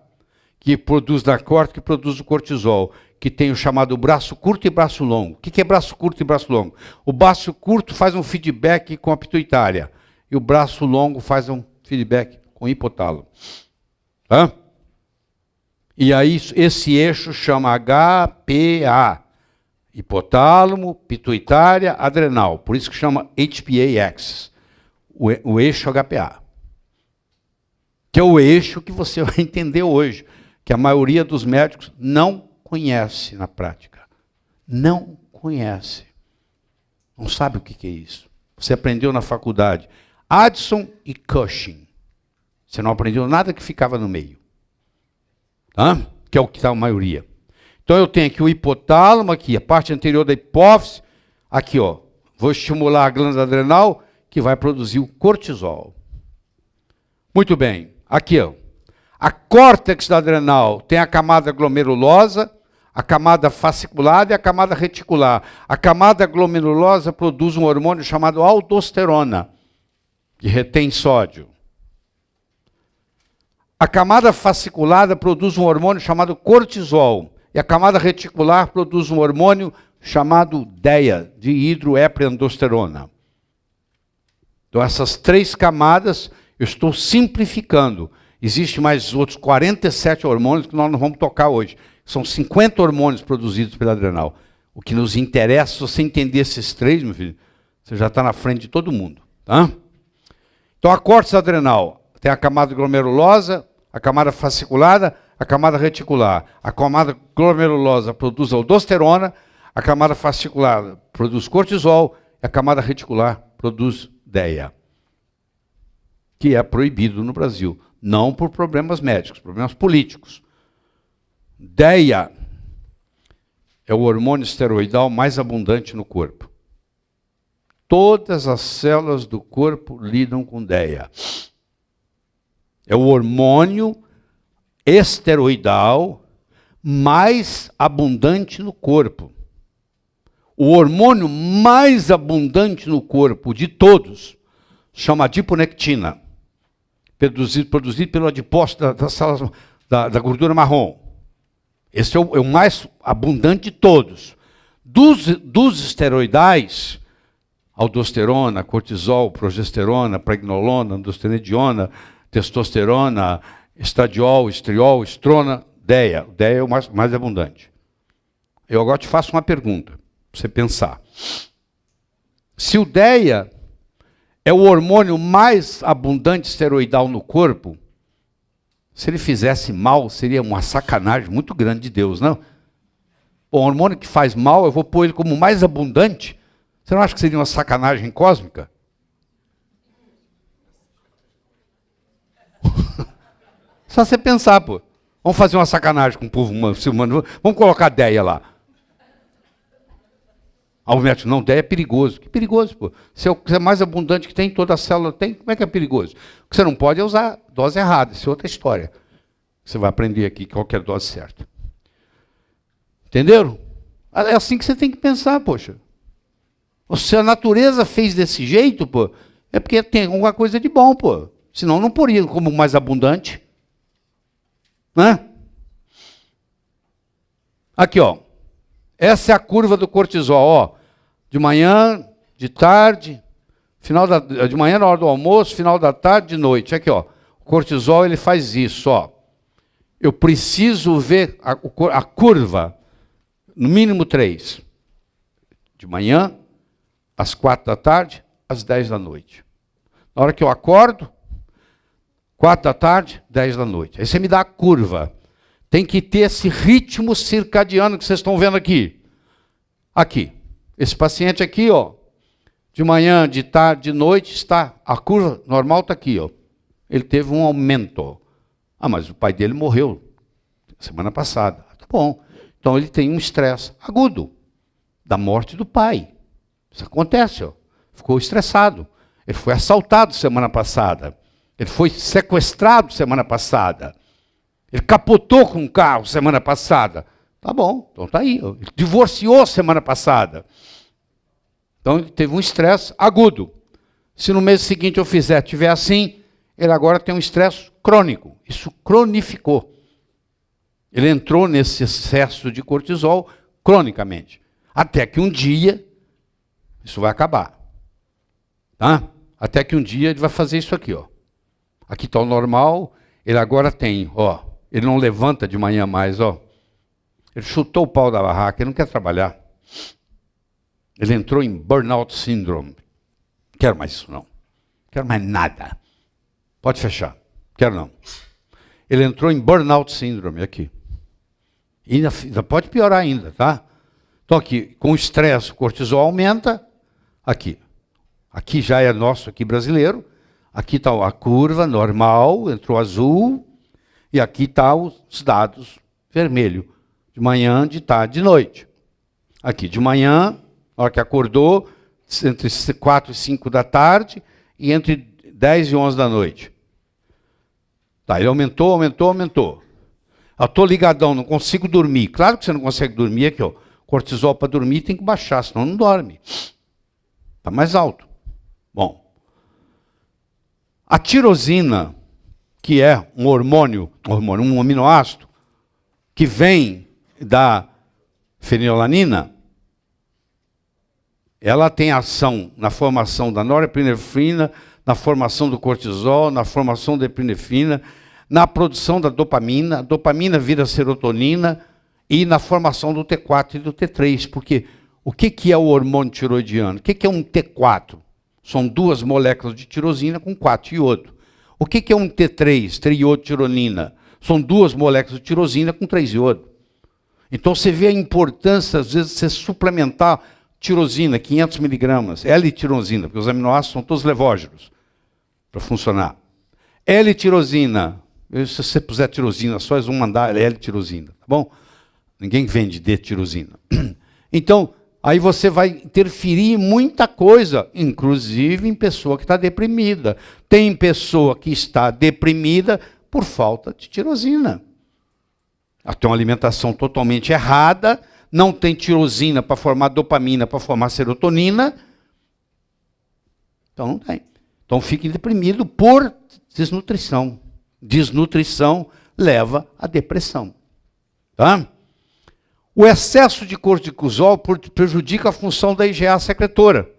que produz na corte, que produz o cortisol, que tem o chamado braço curto e braço longo. O que é braço curto e braço longo? O braço curto faz um feedback com a pituitária, e o braço longo faz um feedback com o hipotálamo. Hã? E aí esse eixo chama HPA, hipotálamo, pituitária, adrenal. Por isso que chama HPA axis, o eixo HPA. que é o eixo que você vai entender hoje, que a maioria dos médicos não conhece na prática. Não conhece. Não sabe o que é isso. Você aprendeu na faculdade Addison e Cushing. Você não aprendeu nada que ficava no meio. Tá? Que é o que está a maioria. Então eu tenho aqui o hipotálamo, aqui, a parte anterior da hipófise, aqui, ó. Vou estimular a glândula adrenal, que vai produzir o cortisol. Muito bem. Aqui, ó. A córtex da adrenal tem a camada glomerulosa, a camada fasciculada e a camada reticular. A camada glomerulosa produz um hormônio chamado aldosterona, que retém sódio. A camada fasciculada produz um hormônio chamado cortisol. E a camada reticular produz um hormônio chamado DEA, de hidroepiandrosterona. Então, essas três camadas, eu estou simplificando. Existem mais outros 47 hormônios que nós não vamos tocar hoje. São 50 hormônios produzidos pela adrenal. O que nos interessa, se você entender esses três, meu filho, você já está na frente de todo mundo. Tá? Então, a córtex adrenal tem a camada glomerulosa, a camada fasciculada, a camada reticular. A camada glomerulosa produz aldosterona, a camada fasciculada produz cortisol, e a camada reticular produz DEA, que é proibido no Brasil. Não por problemas médicos, problemas políticos. DEA é o hormônio esteroidal mais abundante no corpo. Todas as células do corpo lidam com DEA. É o hormônio esteroidal mais abundante no corpo. O hormônio mais abundante no corpo de todos chama adiponectina, produzido pelo adipócito da gordura marrom. Esse é o mais abundante de todos. Dos esteroidais, aldosterona, cortisol, progesterona, pregnolona, androstenediona, testosterona, estradiol, estriol, estrona, DEA. O DEA é o mais abundante. Eu agora te faço uma pergunta, para você pensar. Se o DEA é o hormônio mais abundante esteroidal no corpo, se ele fizesse mal, seria uma sacanagem muito grande de Deus, não? O hormônio que faz mal, eu vou pôr ele como mais abundante. Você não acha que seria uma sacanagem cósmica? Só você pensar, pô. Vamos fazer uma sacanagem com o povo humano. Vamos colocar DEA lá. Aí o médico, não, DEA é perigoso. Que perigoso, pô? Se é mais abundante que tem, toda a célula tem, como é que é perigoso? O que você não pode é usar dose errada, isso é outra história. Você vai aprender aqui qual que é a dose certa. Entenderam? É assim que você tem que pensar, poxa. Se a natureza fez desse jeito, pô, é porque tem alguma coisa de bom, pô. Senão não poria como mais abundante. Né? Aqui, ó. Essa é a curva do cortisol, ó. De manhã, de tarde, de manhã na hora do almoço, final da tarde, de noite. Aqui, ó. O cortisol, ele faz isso, ó. Eu preciso ver a curva, no mínimo 3. De manhã, às 4 da tarde, às 10 da noite. Na hora que eu acordo, 4 da tarde, 10 da noite. Aí você me dá a curva. Tem que ter esse ritmo circadiano que vocês estão vendo aqui. Aqui. Esse paciente aqui, ó, de manhã, de tarde, de noite, está. A curva normal está aqui, ó. Ele teve um aumento. Ah, mas o pai dele morreu semana passada. Tá bom. Então ele tem um estresse agudo da morte do pai. Isso acontece, ó. Ficou estressado. Ele foi assaltado semana passada. Ele foi sequestrado semana passada. Ele capotou com um carro semana passada. Tá bom, então tá aí. Ele divorciou semana passada. Então ele teve um estresse agudo. Se no mês seguinte eu tiver assim, ele agora tem um estresse crônico. Isso cronificou. Ele entrou nesse excesso de cortisol cronicamente. Até que um dia, isso vai acabar. Tá? Até que um dia ele vai fazer isso aqui, ó. Aqui está o normal, ele agora tem, ó, ele não levanta de manhã mais, ó. Ele chutou o pau da barraca, ele não quer trabalhar. Ele entrou em burnout syndrome. Não quero mais isso, não. Não quero mais nada. Pode fechar. Quero não. Ele entrou em burnout syndrome aqui. E ainda pode piorar ainda, tá? Então aqui, com o estresse, o cortisol aumenta. Aqui. Aqui já é nosso, aqui brasileiro. Aqui está a curva normal, entrou azul. E aqui está os dados vermelho. De manhã, de tarde, de noite. Aqui, de manhã, na hora que acordou, entre 4 e 5 da tarde e entre 10 e 11 da noite. Tá, ele aumentou. Eu estou ligadão, não consigo dormir. Claro que você não consegue dormir aqui, ó. Cortisol para dormir tem que baixar, senão não dorme. Está mais alto. Bom, a tirosina, que é um hormônio, um aminoácido, que vem da fenilalanina, ela tem ação na formação da norepinefrina, na formação do cortisol, na formação da epinefrina, na produção da dopamina, a dopamina vira serotonina e na formação do T4 e do T3, porque o que é o hormônio tiroidiano? O que é um T4? São 2 moléculas de tirosina com 4 iodo. O que é um T3, triiodotironina? São 2 moléculas de tirosina com 3 iodo. Então você vê a importância, às vezes, de você suplementar tirosina, 500 miligramas, L-tirosina, porque os aminoácidos são todos levógenos para funcionar. L-tirosina, se você puser tirosina só, eles vão mandar L-tirosina, tá bom? Ninguém vende D-tirosina. Então, aí você vai interferir em muita coisa, inclusive em pessoa que está deprimida. Tem pessoa que está deprimida por falta de tirosina. Ela tem uma alimentação totalmente errada, não tem tirosina para formar dopamina, para formar serotonina. Então não tem. Então fique deprimido por desnutrição. Desnutrição leva à depressão. Tá? O excesso de cortisol prejudica a função da IgA secretora,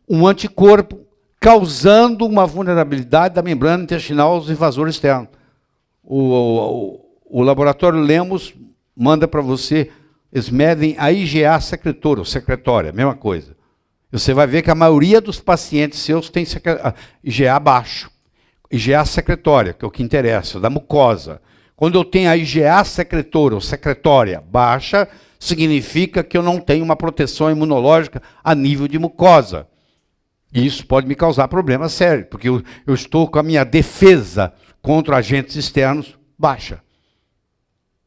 um anticorpo causando uma vulnerabilidade da membrana intestinal aos invasores externos. O laboratório Lemos manda para você, eles medem a IgA secretora, ou secretória, mesma coisa. Você vai ver que a maioria dos pacientes seus tem IgA baixo. IgA secretória, que é o que interessa, da mucosa. Quando eu tenho a IgA secretora ou secretória baixa, significa que eu não tenho uma proteção imunológica a nível de mucosa. E isso pode me causar problemas sérios, porque eu estou com a minha defesa contra agentes externos baixa.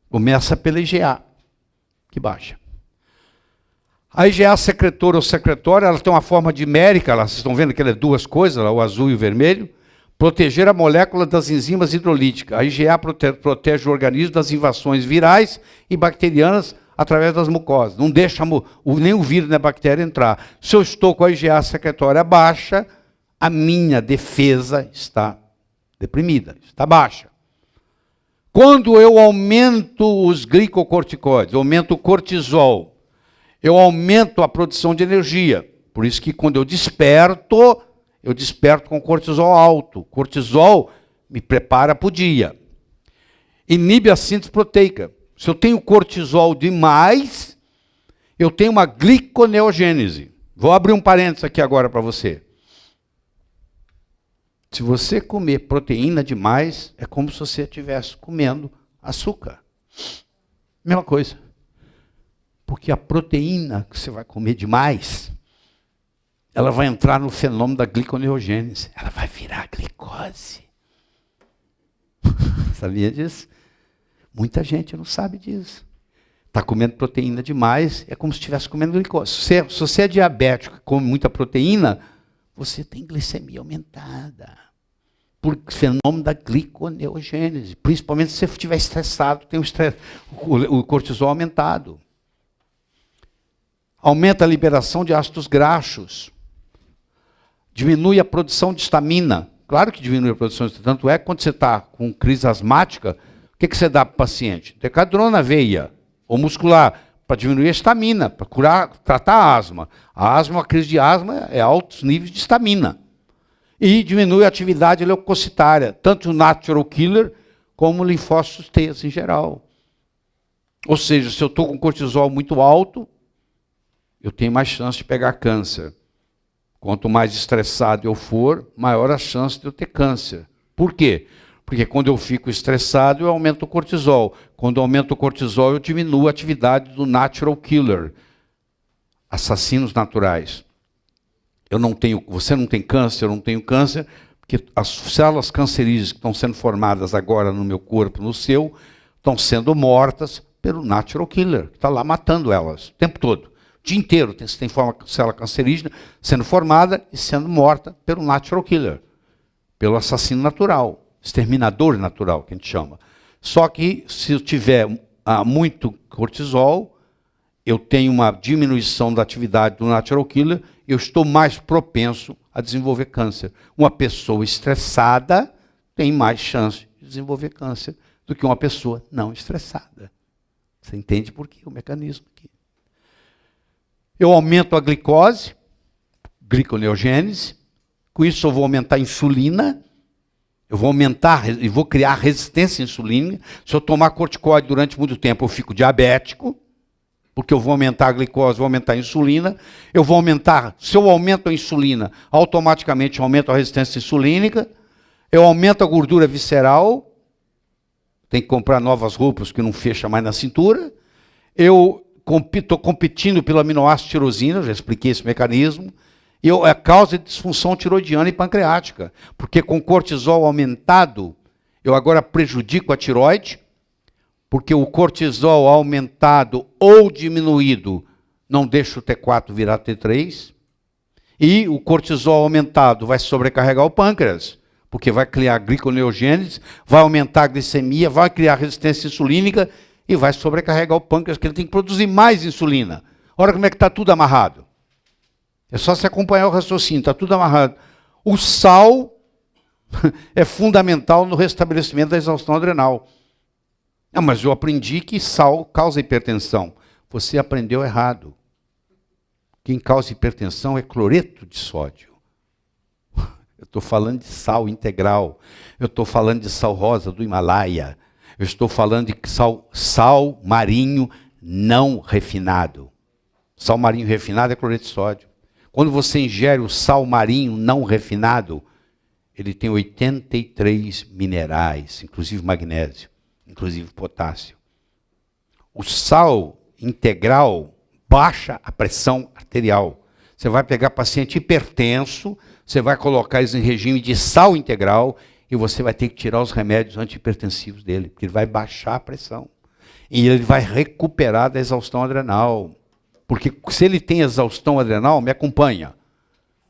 Começa pela IgA, que baixa. A IgA secretora ou secretória, ela tem uma forma dimérica, vocês estão vendo que ela é 2 coisas, o azul e o vermelho. Proteger a molécula das enzimas hidrolíticas. A IgA protege o organismo das invasões virais e bacterianas através das mucosas. Não deixa nem o vírus nem a bactéria entrar. Se eu estou com a IgA secretória baixa, a minha defesa está deprimida, está baixa. Quando eu aumento os glicocorticoides, aumento o cortisol, eu aumento a produção de energia. Por isso que quando eu desperto com cortisol alto. Cortisol me prepara para o dia. Inibe a síntese proteica. Se eu tenho cortisol demais, eu tenho uma gliconeogênese. Vou abrir um parênteses aqui agora para você. Se você comer proteína demais, é como se você estivesse comendo açúcar. Mesma coisa. Porque a proteína que você vai comer demais, ela vai entrar no fenômeno da gliconeogênese. Ela vai virar glicose. Sabia disso? Muita gente não sabe disso. Está comendo proteína demais, é como se estivesse comendo glicose. Se você é diabético e come muita proteína, você tem glicemia aumentada. Por fenômeno da gliconeogênese. Principalmente se você estiver estressado, tem o cortisol aumentado. Aumenta a liberação de ácidos graxos. Diminui a produção de histamina. Claro que diminui a produção de histamina. Tanto é que quando você está com crise asmática, o que você dá para o paciente? Decadrona veia ou muscular, para diminuir a histamina, para tratar a asma. A asma, a crise de asma é altos níveis de histamina. E diminui a atividade leucocitária, tanto o natural killer como o linfócitos T em geral. Ou seja, se eu estou com cortisol muito alto, eu tenho mais chance de pegar câncer. Quanto mais estressado eu for, maior a chance de eu ter câncer. Por quê? Porque quando eu fico estressado, eu aumento o cortisol. Quando eu aumento o cortisol, eu diminuo a atividade do natural killer, assassinos naturais. Você não tem câncer, eu não tenho câncer, porque as células cancerígenas que estão sendo formadas agora no meu corpo, no seu, estão sendo mortas pelo natural killer, que está lá matando elas o tempo todo. O dia inteiro você tem célula cancerígena sendo formada e sendo morta pelo natural killer, pelo assassino natural, exterminador natural, que a gente chama. Só que se eu tiver muito cortisol, eu tenho uma diminuição da atividade do natural killer, eu estou mais propenso a desenvolver câncer. Uma pessoa estressada tem mais chance de desenvolver câncer do que uma pessoa não estressada. Você entende por quê? O mecanismo aqui. Eu aumento a glicose, gliconeogênese, com isso eu vou aumentar a insulina, eu vou aumentar e vou criar resistência à insulina. Se eu tomar corticoide durante muito tempo, eu fico diabético, porque eu vou aumentar a glicose, vou aumentar a insulina. Eu vou aumentar, se eu aumento a insulina, automaticamente eu aumento a resistência insulínica. Eu aumento a gordura visceral. Tem que comprar novas roupas que não fecha mais na cintura. Eu estou competindo pelo aminoácido tirosina, já expliquei esse mecanismo. E é causa de disfunção tiroidiana e pancreática. Porque com cortisol aumentado, eu agora prejudico a tiroide, porque o cortisol aumentado ou diminuído não deixa o T4 virar T3. E o cortisol aumentado vai sobrecarregar o pâncreas, porque vai criar gliconeogênese, vai aumentar a glicemia, vai criar resistência insulínica e vai sobrecarregar o pâncreas, que ele tem que produzir mais insulina. Olha como é que está tudo amarrado. É só se acompanhar o raciocínio, está tudo amarrado. O sal é fundamental no restabelecimento da exaustão adrenal. Mas eu aprendi que sal causa hipertensão. Você aprendeu errado. Quem causa hipertensão é cloreto de sódio. Eu estou falando de sal integral. Eu estou falando de sal rosa do Himalaia. Eu estou falando de sal marinho não refinado. Sal marinho refinado é cloreto de sódio. Quando você ingere o sal marinho não refinado, ele tem 83 minerais, inclusive magnésio, inclusive potássio. O sal integral baixa a pressão arterial. Você vai pegar paciente hipertenso, você vai colocar eles em regime de sal integral e você vai ter que tirar os remédios antihipertensivos dele, porque ele vai baixar a pressão. E ele vai recuperar da exaustão adrenal. Porque se ele tem exaustão adrenal, me acompanha.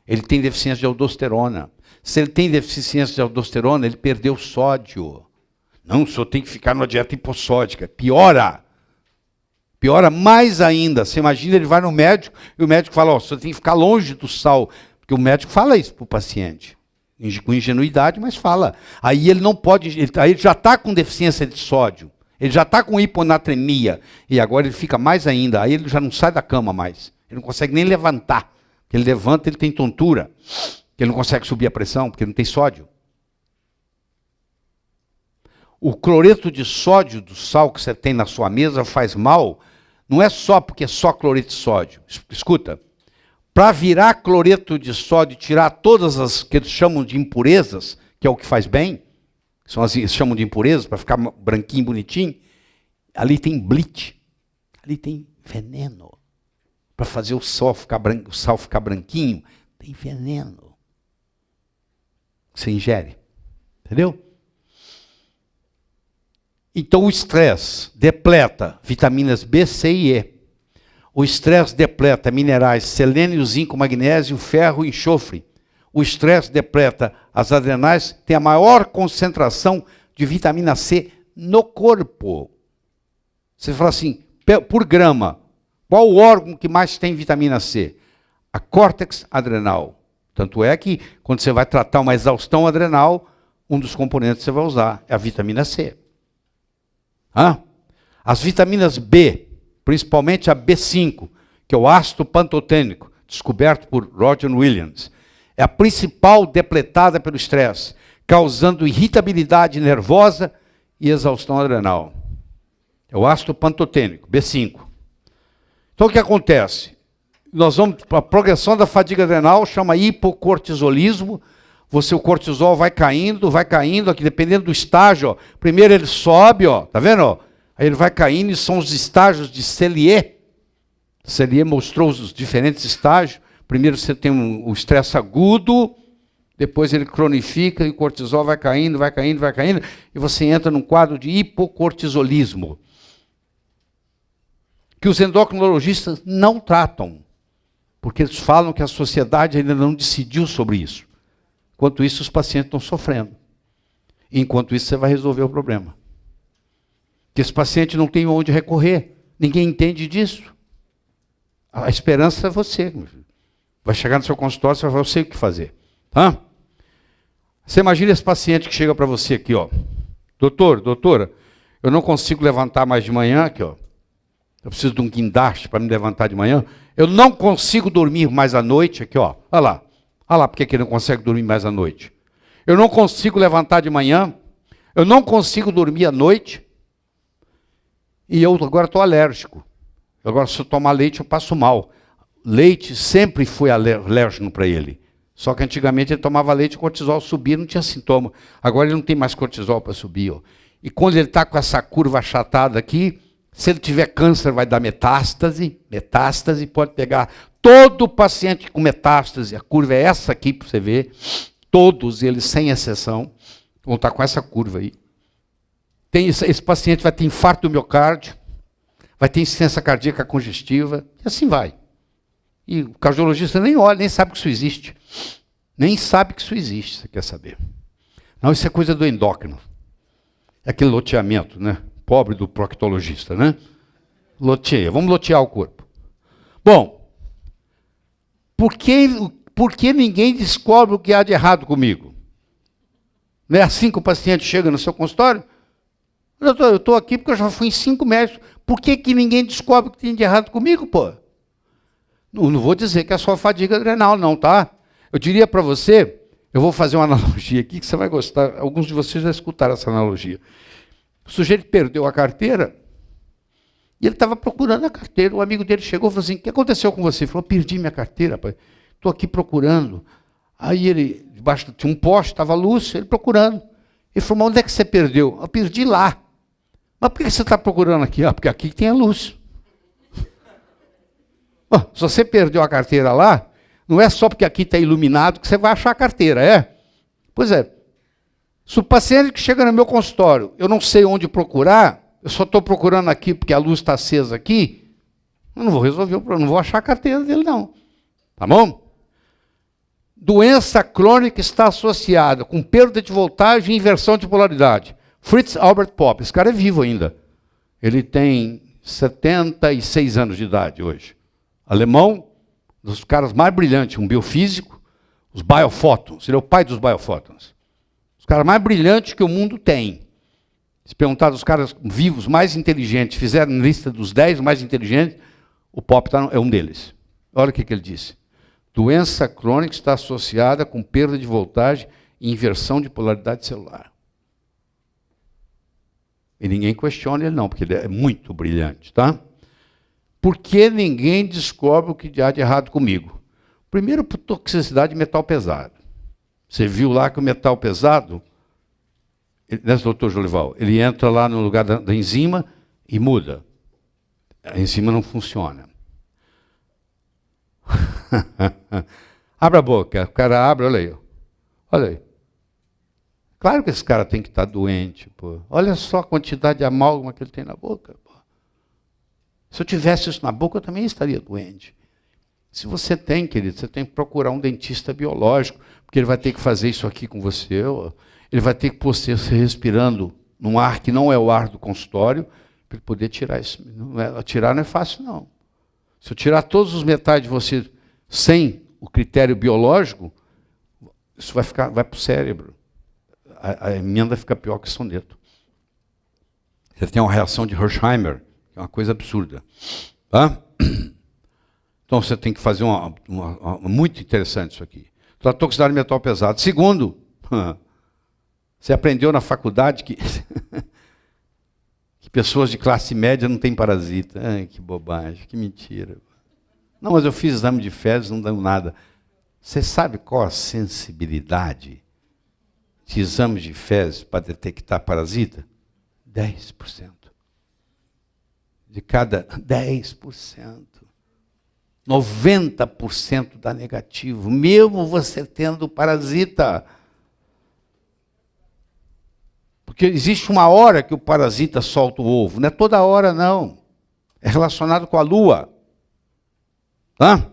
Ele tem deficiência de aldosterona. Se ele tem deficiência de aldosterona, ele perdeu sódio. Não, o senhor tem que ficar numa dieta hipossódica. Piora. Piora mais ainda. Você imagina, ele vai no médico e o médico fala, o senhor tem que ficar longe do sal. Porque o médico fala isso para o paciente. Com ingenuidade, mas fala. Aí ele não pode, aí ele já está com deficiência de sódio. Ele já está com hiponatremia. E agora ele fica mais ainda. Aí ele já não sai da cama mais. Ele não consegue nem levantar. Porque ele levanta, ele tem tontura. Ele não consegue subir a pressão, porque não tem sódio. O cloreto de sódio do sal que você tem na sua mesa faz mal. Não é só porque é só cloreto de sódio. Escuta. Para virar cloreto de sódio e tirar todas as que eles chamam de impurezas, que é o que faz bem, são as que chamam de impurezas, para ficar branquinho, bonitinho, ali tem bleach, ali tem veneno. Para fazer o sal ficar branquinho, tem veneno. Você ingere. Entendeu? Então o estresse depleta vitaminas B, C e E. O estresse depleta minerais selênio, zinco, magnésio, ferro e enxofre. O estresse depleta as adrenais, tem a maior concentração de vitamina C no corpo. Você fala assim, por grama, qual o órgão que mais tem vitamina C? A córtex adrenal. Tanto é que, quando você vai tratar uma exaustão adrenal, um dos componentes que você vai usar é a vitamina C. As vitaminas B, principalmente a B5, que é o ácido pantotênico, descoberto por Roger Williams, é a principal depletada pelo estresse, causando irritabilidade nervosa e exaustão adrenal. É o ácido pantotênico, B5. Então o que acontece? A progressão da fadiga adrenal chama hipocortisolismo, o cortisol vai caindo, aqui dependendo do estágio, ó. Primeiro ele sobe, ó, tá vendo? Ó? Aí ele vai caindo, e são os estágios de Selye. Selye mostrou os diferentes estágios. Primeiro você tem o estresse agudo, depois ele cronifica e o cortisol vai caindo, e você entra num quadro de hipocortisolismo, que os endocrinologistas não tratam, porque eles falam que a sociedade ainda não decidiu sobre isso. Enquanto isso, os pacientes estão sofrendo. Enquanto isso, você vai resolver o problema. Porque esse paciente não tem onde recorrer. Ninguém entende disso. A esperança é você. Vai chegar no seu consultório, você vai sei o que fazer. Tá? Você imagina esse paciente que chega para você aqui, ó. Doutora, eu não consigo levantar mais de manhã, aqui, ó. Eu preciso de um guindaste para me levantar de manhã. Eu não consigo dormir mais à noite, aqui, ó. Olha lá porque ele não consegue dormir mais à noite. Eu não consigo levantar de manhã. Eu não consigo dormir à noite. E eu agora estou alérgico. Agora, se eu tomar leite, eu passo mal. Leite sempre foi alérgeno para ele. Só que antigamente ele tomava leite, o cortisol subia, não tinha sintoma. Agora ele não tem mais cortisol para subir. Ó. E quando ele está com essa curva achatada aqui, se ele tiver câncer, vai dar metástase. Metástase pode pegar todo paciente com metástase. A curva é essa aqui para você ver. Todos eles, sem exceção, vão estar com essa curva aí. Esse paciente vai ter infarto do miocárdio, vai ter insuficiência cardíaca congestiva, e assim vai. E o cardiologista nem olha, nem sabe que isso existe. Nem sabe que isso existe, você quer saber. Não, isso é coisa do endócrino. É aquele loteamento, né? Pobre do proctologista, né? Loteia, vamos lotear o corpo. Bom, por que ninguém descobre o que há de errado comigo? Não é assim que o paciente chega no seu consultório? Doutor, eu estou aqui porque eu já fui em 5 médicos. Por que ninguém descobre o que tem de errado comigo, pô? Não vou dizer que é só fadiga adrenal, não, tá? Eu diria para você, eu vou fazer uma analogia aqui que você vai gostar. Alguns de vocês já escutaram essa analogia. O sujeito perdeu a carteira e ele estava procurando a carteira. O amigo dele chegou e falou assim, o que aconteceu com você? Ele falou, perdi minha carteira, rapaz. Estou aqui procurando. Aí ele, debaixo tinha um poste, estava luz, ele procurando. Ele falou, mas onde é que você perdeu? Eu perdi lá. Mas por que você está procurando aqui? Ah, porque aqui tem a luz. Se você perdeu a carteira lá, não é só porque aqui está iluminado que você vai achar a carteira, é? Pois é. Se o paciente que chega no meu consultório, eu não sei onde procurar, eu só estou procurando aqui porque a luz está acesa aqui, eu não vou resolver o problema, não vou achar a carteira dele, não. Tá bom? Doença crônica está associada com perda de voltagem e inversão de polaridade. Fritz Albert Popp, esse cara é vivo ainda. Ele tem 76 anos de idade hoje. Alemão, dos caras mais brilhantes, um biofísico, os biofótons, ele é o pai dos biofótons. Os caras mais brilhantes que o mundo tem. Se perguntar dos caras vivos mais inteligentes, fizeram lista dos 10 mais inteligentes, o Popp é um deles. Olha o que ele disse. Doença crônica está associada com perda de voltagem e inversão de polaridade celular. E ninguém questiona ele não, porque ele é muito brilhante, tá? Por que ninguém descobre o que há de errado comigo? Primeiro, por toxicidade de metal pesado. Você viu lá que o metal pesado, doutor Jolival, ele entra lá no lugar da enzima e muda. A enzima não funciona. Abra a boca, o cara abre, olha aí. Olha aí. Claro que esse cara tem que estar doente, pô. Olha só a quantidade de amálgama que ele tem na boca, pô. Se eu tivesse isso na boca, eu também estaria doente. Se você tem, querido, você tem que procurar um dentista biológico, porque ele vai ter que fazer isso aqui com você, ele vai ter que pôr você respirando num ar que não é o ar do consultório, para ele poder tirar isso. Tirar não é fácil, não. Se eu tirar todos os metais de você sem o critério biológico, isso vai para o cérebro. A emenda fica pior que o soneto. Você tem uma reação de Hersheimer, que é uma coisa absurda. Tá? Então você tem que fazer uma muito interessante isso aqui. Então, a toxicidade de metal pesado. Segundo, você aprendeu na faculdade que, que pessoas de classe média não têm parasita. Ai, que bobagem, que mentira. Não, mas eu fiz exame de fezes, não deu nada. Você sabe qual a sensibilidade de exames de fezes para detectar parasita? 10%. De cada 10%. 90% dá negativo, mesmo você tendo parasita. Porque existe uma hora que o parasita solta o ovo, não é toda hora não. É relacionado com a lua. Hã?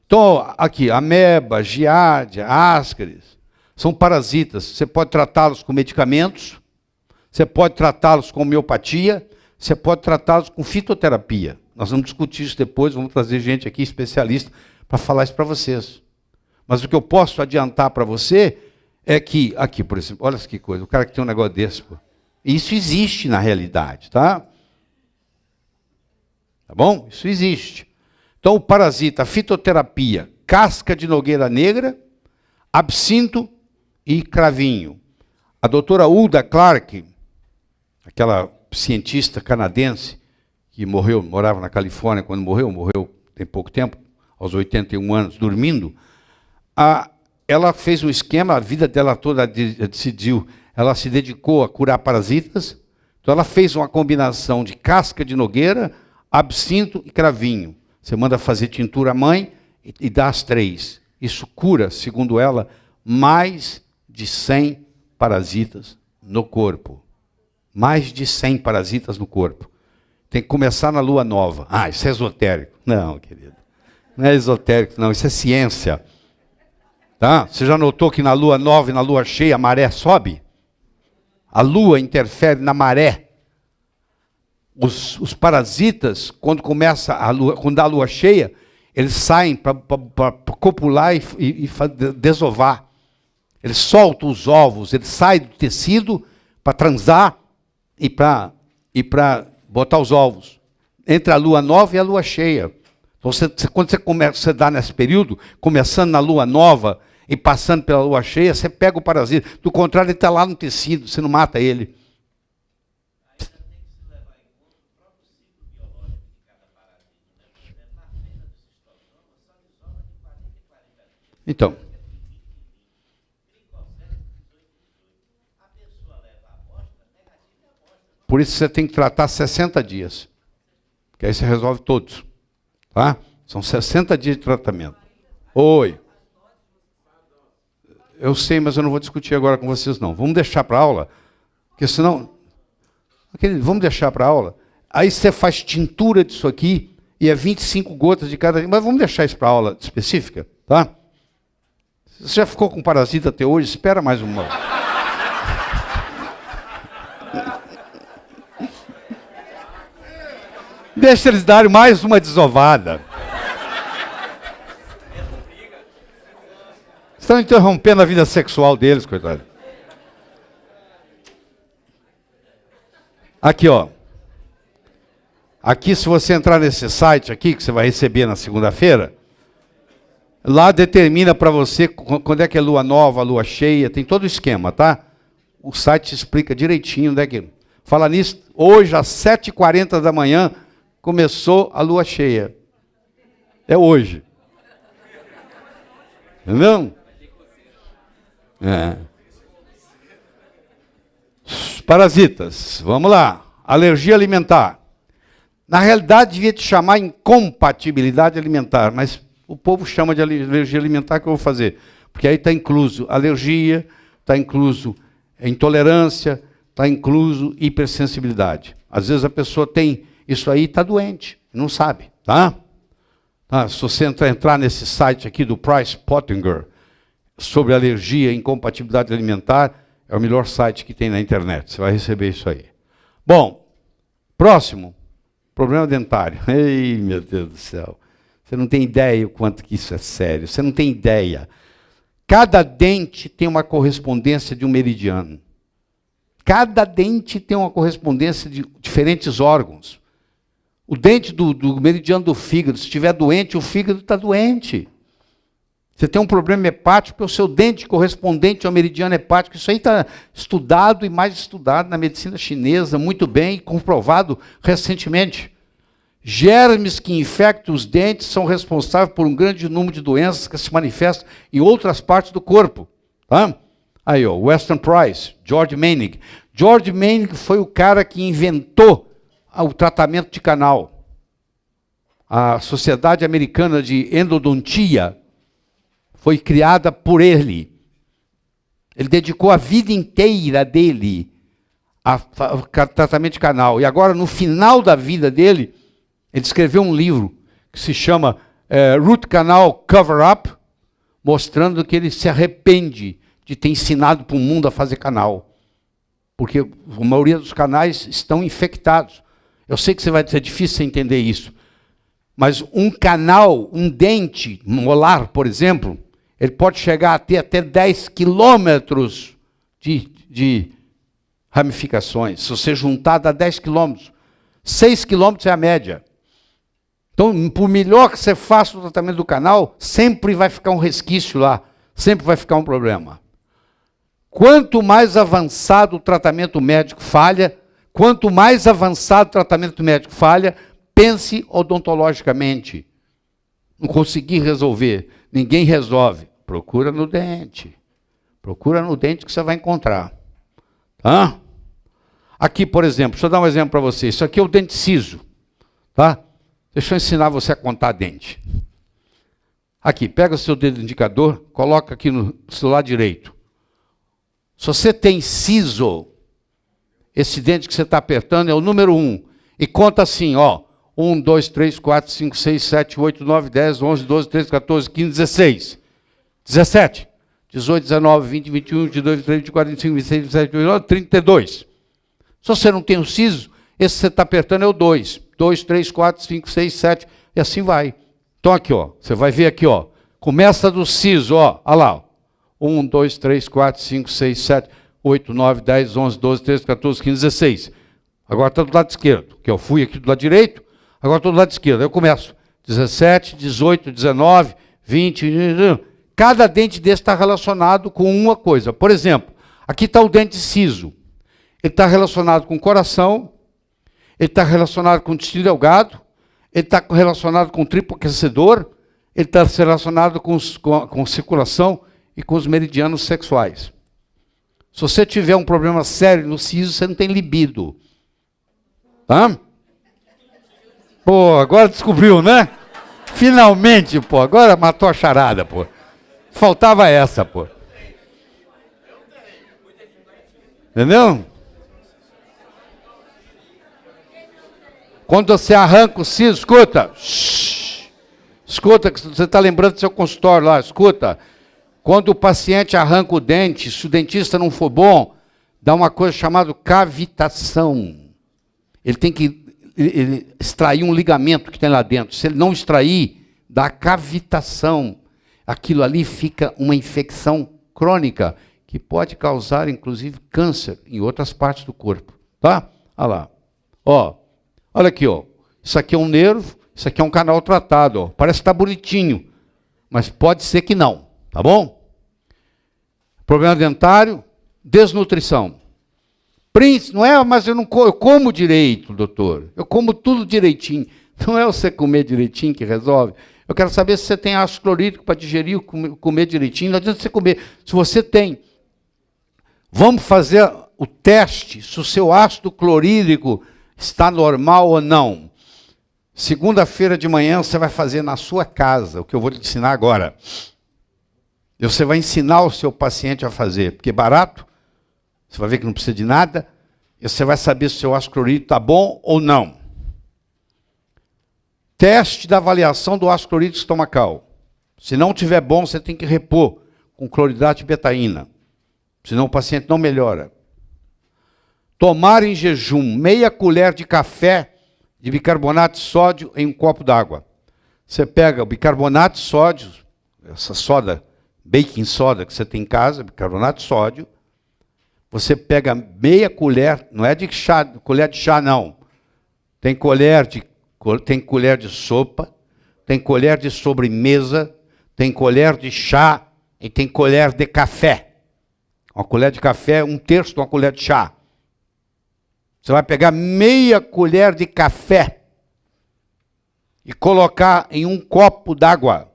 Então, aqui, ameba, giardia, ascaris, são parasitas. Você pode tratá-los com medicamentos, você pode tratá-los com homeopatia, você pode tratá-los com fitoterapia. Nós vamos discutir isso depois, vamos trazer gente aqui, especialista, para falar isso para vocês. Mas o que eu posso adiantar para você é que, aqui, por exemplo, olha que coisa, o cara que tem um negócio desse, pô, isso existe na realidade, tá? Tá bom? Isso existe. Então, o parasita, a fitoterapia, casca de nogueira negra, absinto e cravinho. A doutora Hulda Clark, aquela cientista canadense que morreu, morava na Califórnia quando morreu tem pouco tempo, aos 81 anos, dormindo, ela fez um esquema, a vida dela toda decidiu, ela se dedicou a curar parasitas, então ela fez uma combinação de casca de nogueira, absinto e cravinho. Você manda fazer tintura mãe e dá as 3. Isso cura, segundo ela, mais de 100 parasitas no corpo. Mais de 100 parasitas no corpo. Tem que começar na lua nova. Ah, isso é esotérico. Não, querido. Não é esotérico, não. Isso é ciência. Tá? Você já notou que na lua nova e na lua cheia a maré sobe? A lua interfere na maré. Os parasitas, quando começa a lua, quando dá a lua cheia, eles saem para copular e desovar. Eles soltam os ovos, eles saem do tecido para transar e para botar os ovos. Entre a lua nova e a lua cheia. Então, quando você dá nesse período, começando na lua nova e passando pela lua cheia, você pega o parasita. Do contrário, ele está lá no tecido, você não mata ele. Então, por isso você tem que tratar 60 dias, que aí você resolve todos, tá? São 60 dias de tratamento. Oi. Eu sei, mas eu não vou discutir agora com vocês não. Vamos deixar para a aula, porque senão... Vamos deixar para a aula. Aí você faz tintura disso aqui, e é 25 gotas de cada... Mas vamos deixar isso para a aula específica, tá? Você já ficou com parasita até hoje? Espera mais uma. Deixa eles darem mais uma desovada. Estão interrompendo a vida sexual deles, coitado. Aqui, ó. Aqui, se você entrar nesse site aqui, que você vai receber na segunda-feira, lá determina para você quando é que é lua nova, lua cheia, tem todo o esquema, tá? O site explica direitinho onde é que... Fala nisso, hoje às 7h40 da manhã começou a lua cheia. É hoje. Entendeu? É. Parasitas, vamos lá. Alergia alimentar. Na realidade, devia te chamar incompatibilidade alimentar, mas o povo chama de alergia alimentar, que eu vou fazer? Porque aí está incluso alergia, está incluso intolerância, está incluso hipersensibilidade. Às vezes a pessoa tem isso aí e está doente, não sabe, tá? Se você entrar nesse site aqui do Price Pottinger, sobre alergia e incompatibilidade alimentar, é o melhor site que tem na internet. Você vai receber isso aí. Bom, próximo. Problema dentário. Ei, meu Deus do céu. Você não tem ideia o quanto que isso é sério. Você não tem ideia. Cada dente tem uma correspondência de um meridiano. Cada dente tem uma correspondência de diferentes órgãos. O dente do meridiano do fígado, se estiver doente, o fígado está doente. Você tem um problema hepático, é o seu dente correspondente ao meridiano hepático. Isso aí está estudado e mais estudado na medicina chinesa, muito bem, comprovado recentemente. Germes que infectam os dentes são responsáveis por um grande número de doenças que se manifestam em outras partes do corpo. Tá? Aí, ó, Weston Price, George Manning. George Manning foi o cara que inventou o tratamento de canal. A Sociedade Americana de Endodontia foi criada por ele. Ele dedicou a vida inteira dele a tratamento de canal. E agora, no final da vida dele, ele escreveu um livro que se chama Root Canal Cover-Up, mostrando que ele se arrepende de ter ensinado para o mundo a fazer canal. Porque a maioria dos canais estão infectados. Eu sei que vai ser difícil você entender isso. Mas um canal, um dente molar, por exemplo, ele pode chegar a ter até 10 quilômetros de ramificações. Se você juntar, dá 10 quilômetros. 6 quilômetros é a média. Então, por melhor que você faça o tratamento do canal, sempre vai ficar um resquício lá, sempre vai ficar um problema. Quanto mais avançado o tratamento médico falha, pense odontologicamente. Não consegui resolver, ninguém resolve. Procura no dente. Procura no dente que você vai encontrar. Tá? Aqui, por exemplo, deixa eu dar um exemplo para você. Isso aqui é o dente ciso. Tá? Deixa eu ensinar você a contar dente. Aqui, pega o seu dedo indicador, coloca aqui no celular direito. Se você tem siso, esse dente que você está apertando é o número 1. E conta assim, ó. 1, 2, 3, 4, 5, 6, 7, 8, 9, 10, 11, 12, 13, 14, 15, 16. 17, 18, 19, 20, 21, 22, 23, 24, 25, 26, 27, 29, 32. Se você não tem o siso, esse que você está apertando é o 2. 2, 3, 4, 5, 6, 7, e assim vai. Então aqui, ó, você vai ver aqui, ó. Começa do siso, ó. Olha lá. 1, 2, 3, 4, 5, 6, 7, 8, 9, 10, 11, 12, 13, 14, 15, 16. Agora está do lado esquerdo, que eu fui aqui do lado direito, agora estou do lado esquerdo. Aí eu começo. 17, 18, 19, 20... Cada dente desse está relacionado com uma coisa. Por exemplo, aqui está o dente ciso. Ele está relacionado com o coração, ele está relacionado com o intestino delgado, ele está relacionado com o triplo aquecedor, ele está relacionado com circulação e com os meridianos sexuais. Se você tiver um problema sério no siso, você não tem libido. Tá? Pô, agora descobriu, né? Finalmente, pô, agora matou a charada, pô. Faltava essa, pô. Entendeu? Quando você arranca o siso, escuta. Escuta, que você está lembrando do seu consultório lá, escuta. Quando o paciente arranca o dente, se o dentista não for bom, dá uma coisa chamada cavitação. Ele tem que extrair um ligamento que tem lá dentro. Se ele não extrair, dá cavitação. Aquilo ali fica uma infecção crônica, que pode causar, inclusive, câncer em outras partes do corpo. Tá? Olha lá. Ó, olha aqui, ó. Isso aqui é um nervo, isso aqui é um canal tratado. Ó. Parece que está bonitinho, mas pode ser que não. Tá bom? Problema dentário, desnutrição. Não é, mas eu como direito, doutor. Eu como tudo direitinho. Não é você comer direitinho que resolve. Eu quero saber se você tem ácido clorídrico para digerir, comer direitinho. Não adianta você comer. Se você tem, vamos fazer o teste se o seu ácido clorídrico está normal ou não. Segunda-feira de manhã você vai fazer na sua casa, o que eu vou te ensinar agora. E você vai ensinar o seu paciente a fazer, porque é barato, você vai ver que não precisa de nada, e você vai saber se o seu ácido clorídrico está bom ou não. Teste da avaliação do ácido clorídrico estomacal. Se não estiver bom, você tem que repor com cloridrato de betaína. Senão o paciente não melhora. Tomar em jejum meia colher de café de bicarbonato de sódio em um copo d'água. Você pega o bicarbonato de sódio, essa soda, baking soda que você tem em casa, bicarbonato de sódio, você pega meia colher, não é de chá, colher de chá não. Tem colher de sopa, tem colher de sobremesa, tem colher de chá e tem colher de café. Uma colher de café, 1/3 de uma colher de chá. Você vai pegar meia colher de café e colocar em um copo d'água,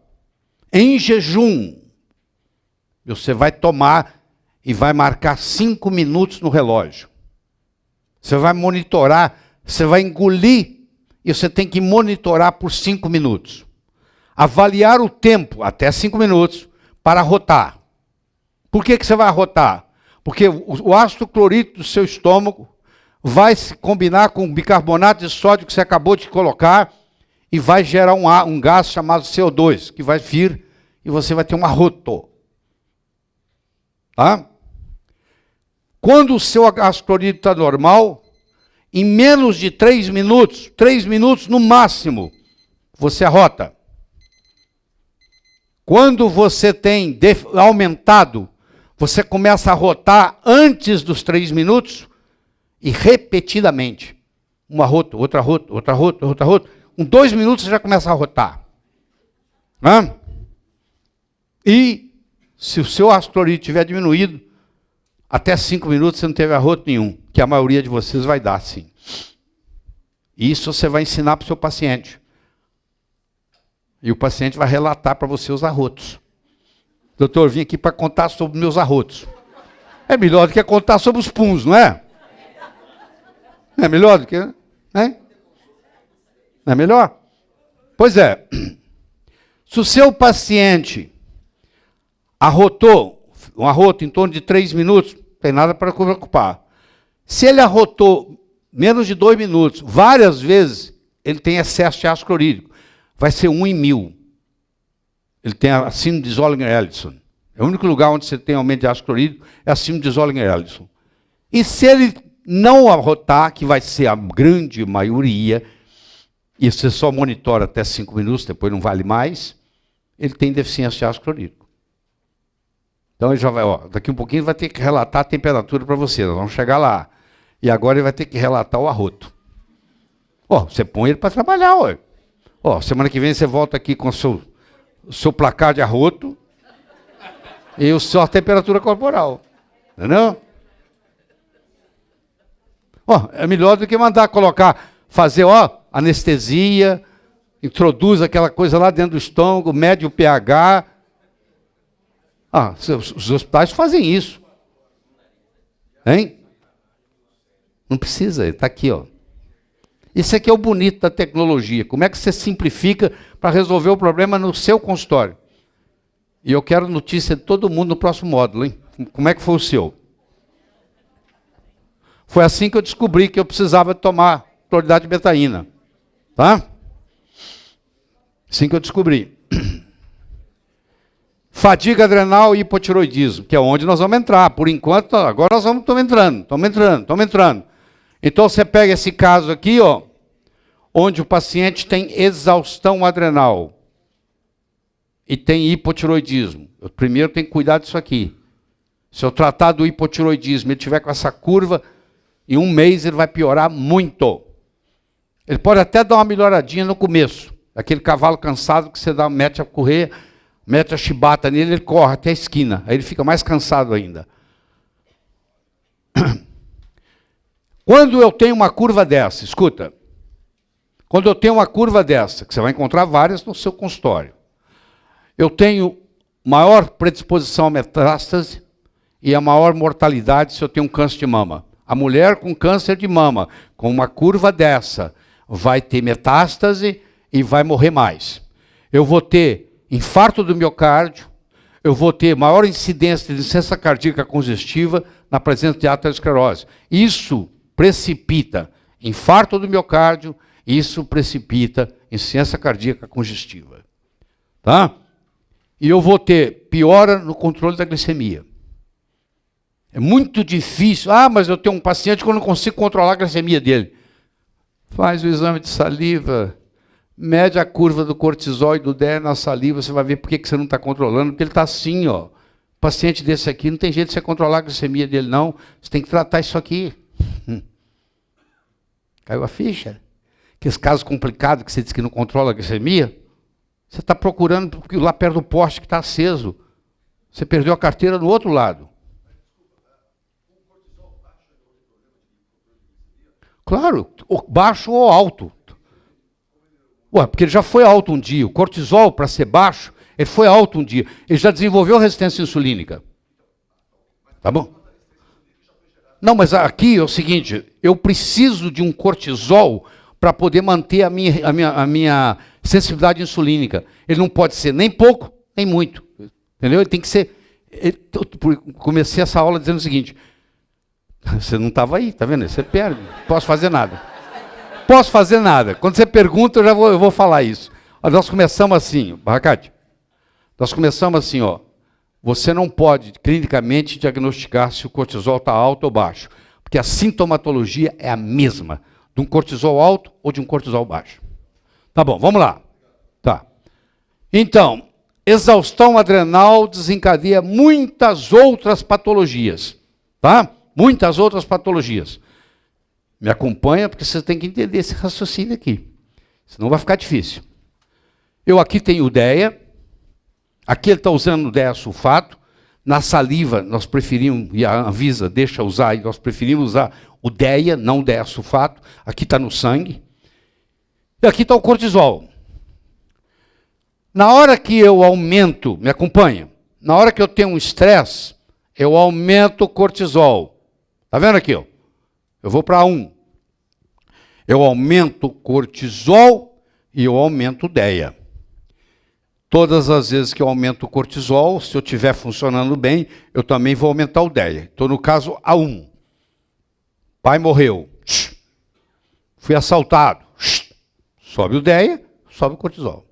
em jejum. Você vai tomar e vai marcar 5 minutos no relógio. Você vai monitorar, você vai engolir e você tem que monitorar por 5 minutos. Avaliar o tempo, até 5 minutos, para arrotar. Por que você vai arrotar? Porque o ácido clorídrico do seu estômago vai se combinar com o bicarbonato de sódio que você acabou de colocar e vai gerar um gás chamado CO2, que vai vir e você vai ter um arroto. Tá? Quando o seu ácido clorídrico está normal, em menos de 3 minutos no máximo, você arrota. Quando você tem aumentado, você começa a arrotar antes dos 3 minutos e repetidamente. Um arroto, outro arroto, outro arroto, outro arroto. Com 2 minutos você já começa a arrotar. Hã? E se o seu ácido clorídrico tiver diminuído, até 5 minutos você não teve arroto nenhum, que a maioria de vocês vai dar, sim. Isso você vai ensinar para o seu paciente. E o paciente vai relatar para você os arrotos. Doutor, vim aqui para contar sobre meus arrotos. É melhor do que contar sobre os puns, não é? Não é melhor do que... Né? Não é melhor? Pois é. Se o seu paciente arrotou, um arroto em torno de 3 minutos, não tem nada para preocupar. Se ele arrotou menos de 2 minutos, várias vezes, ele tem excesso de ácido clorídrico. Vai ser 1 em 1000. Ele tem a síndrome de Zollinger-Ellison. É o único lugar onde você tem aumento de ácido clorídrico, é a síndrome de Zollinger-Ellison. E se ele não arrotar, que vai ser a grande maioria, e você só monitora até 5 minutos, depois não vale mais, ele tem deficiência de ácido clorídrico. Então ele já vai, daqui um pouquinho vai ter que relatar a temperatura para você, nós vamos chegar lá. E agora ele vai ter que relatar o arroto. Você põe ele para trabalhar, semana que vem você volta aqui com o seu placar de arroto e a sua temperatura corporal. Entendeu? É melhor do que mandar fazer anestesia, introduz aquela coisa lá dentro do estômago, mede o pH. Os hospitais fazem isso. Hein? Não precisa, está aqui, Isso aqui é o bonito da tecnologia. Como é que você simplifica para resolver o problema no seu consultório? E eu quero notícia de todo mundo no próximo módulo, hein? Como é que foi o seu? Foi assim que eu descobri que eu precisava tomar cloridade de betaína. Tá? Assim que eu descobri. Fadiga adrenal e hipotiroidismo, que é onde nós vamos entrar. Por enquanto, agora nós estamos entrando. Então você pega esse caso aqui, onde o paciente tem exaustão adrenal e tem hipotiroidismo. Eu primeiro tenho que cuidar disso aqui. Se eu tratar do hipotiroidismo e ele tiver com essa curva, em 1 mês ele vai piorar muito. Ele pode até dar uma melhoradinha no começo. Aquele cavalo cansado que você mete a correr, mete a chibata nele, ele corre até a esquina. Aí ele fica mais cansado ainda. Quando eu tenho uma curva dessa, escuta. Quando eu tenho uma curva dessa, que você vai encontrar várias no seu consultório, eu tenho maior predisposição à metástase e a maior mortalidade se eu tenho um câncer de mama. A mulher com câncer de mama, com uma curva dessa, vai ter metástase e vai morrer mais. Eu vou ter infarto do miocárdio, eu vou ter maior incidência de insuficiência cardíaca congestiva na presença de aterosclerose. Isso precipita infarto do miocárdio, isso precipita insuficiência cardíaca congestiva. Tá? E eu vou ter piora no controle da glicemia. É muito difícil. Mas eu tenho um paciente que eu não consigo controlar a glicemia dele. Faz o exame de saliva, mede a curva do cortisol e do DE na saliva, você vai ver por que você não está controlando, porque ele está assim, Paciente desse aqui, não tem jeito de você controlar a glicemia dele, não. Você tem que tratar isso aqui. Caiu a ficha. Aqueles casos complicados que você diz que não controla a glicemia, você está procurando lá perto do poste que está aceso. Você perdeu a carteira do outro lado. Claro, baixo ou alto. Ué, porque ele já foi alto um dia. O cortisol, para ser baixo, ele foi alto um dia. Ele já desenvolveu resistência insulínica. Tá bom? Não, mas aqui é o seguinte, eu preciso de um cortisol para poder manter a minha sensibilidade insulínica. Ele não pode ser nem pouco, nem muito. Entendeu? Ele tem que ser... comecei essa aula dizendo o seguinte, você não estava aí, tá vendo? Você perde, não posso fazer nada. Posso fazer nada. Quando você pergunta, eu vou falar isso. Nós começamos assim, Barracate, nós começamos assim, ó. Você não pode, clinicamente, diagnosticar se o cortisol está alto ou baixo, porque a sintomatologia é a mesma, de um cortisol alto ou de um cortisol baixo. Tá bom, vamos lá. Tá. Então, exaustão adrenal desencadeia muitas outras patologias, tá? Muitas outras patologias. Me acompanha, porque você tem que entender esse raciocínio aqui, senão vai ficar difícil. Eu aqui tenho udeia. Aqui ele está usando o DEA-sulfato. Na saliva, nós preferimos, e a Anvisa deixa usar, e nós preferimos usar o DEA, não o DEA-sulfato. Aqui está no sangue. E aqui está o cortisol. Na hora que eu aumento, me acompanha, na hora que eu tenho um estresse, eu aumento o cortisol. Está vendo aqui? Ó? Eu vou para 1. Eu aumento o cortisol e eu aumento o DEA. Todas as vezes que eu aumento o cortisol, se eu estiver funcionando bem, eu também vou aumentar o DEA. Então, no caso, A1. Pai morreu. Fui assaltado. Sobe o DEA, sobe o cortisol.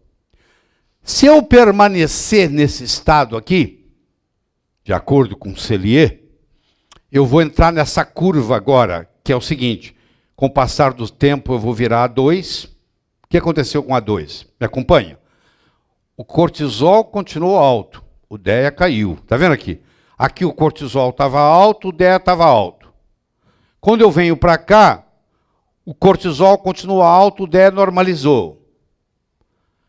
Se eu permanecer nesse estado aqui, de acordo com o Cellier, eu vou entrar nessa curva agora, que é o seguinte, com o passar do tempo eu vou virar A2. O que aconteceu com A2? Me acompanha? O cortisol continuou alto, o DEA caiu. Está vendo aqui? Aqui o cortisol estava alto, o DEA estava alto. Quando eu venho para cá, o cortisol continua alto, o DEA normalizou.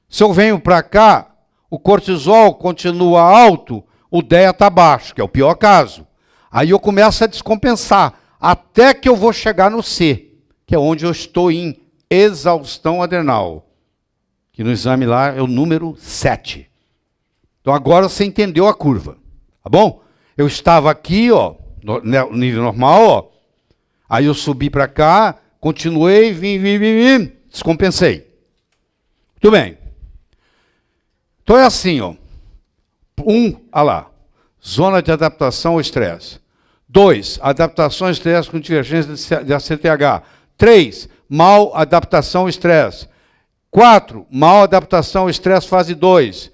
Se eu venho para cá, o cortisol continua alto, o DEA está baixo, que é o pior caso. Aí eu começo a descompensar, até que eu vou chegar no C, que é onde eu estou em exaustão adrenal. Que no exame lá é o número 7. Então agora você entendeu a curva, tá bom? Eu estava aqui, ó, no nível normal, ó. Aí eu subi para cá, continuei, vim, descompensei. Muito bem. Então é assim, ó. 1, olha lá, zona de adaptação ao estresse. 2, adaptação ao estresse com divergência de ACTH. 3, mal adaptação ao estresse. 4, mal adaptação ao estresse fase 2.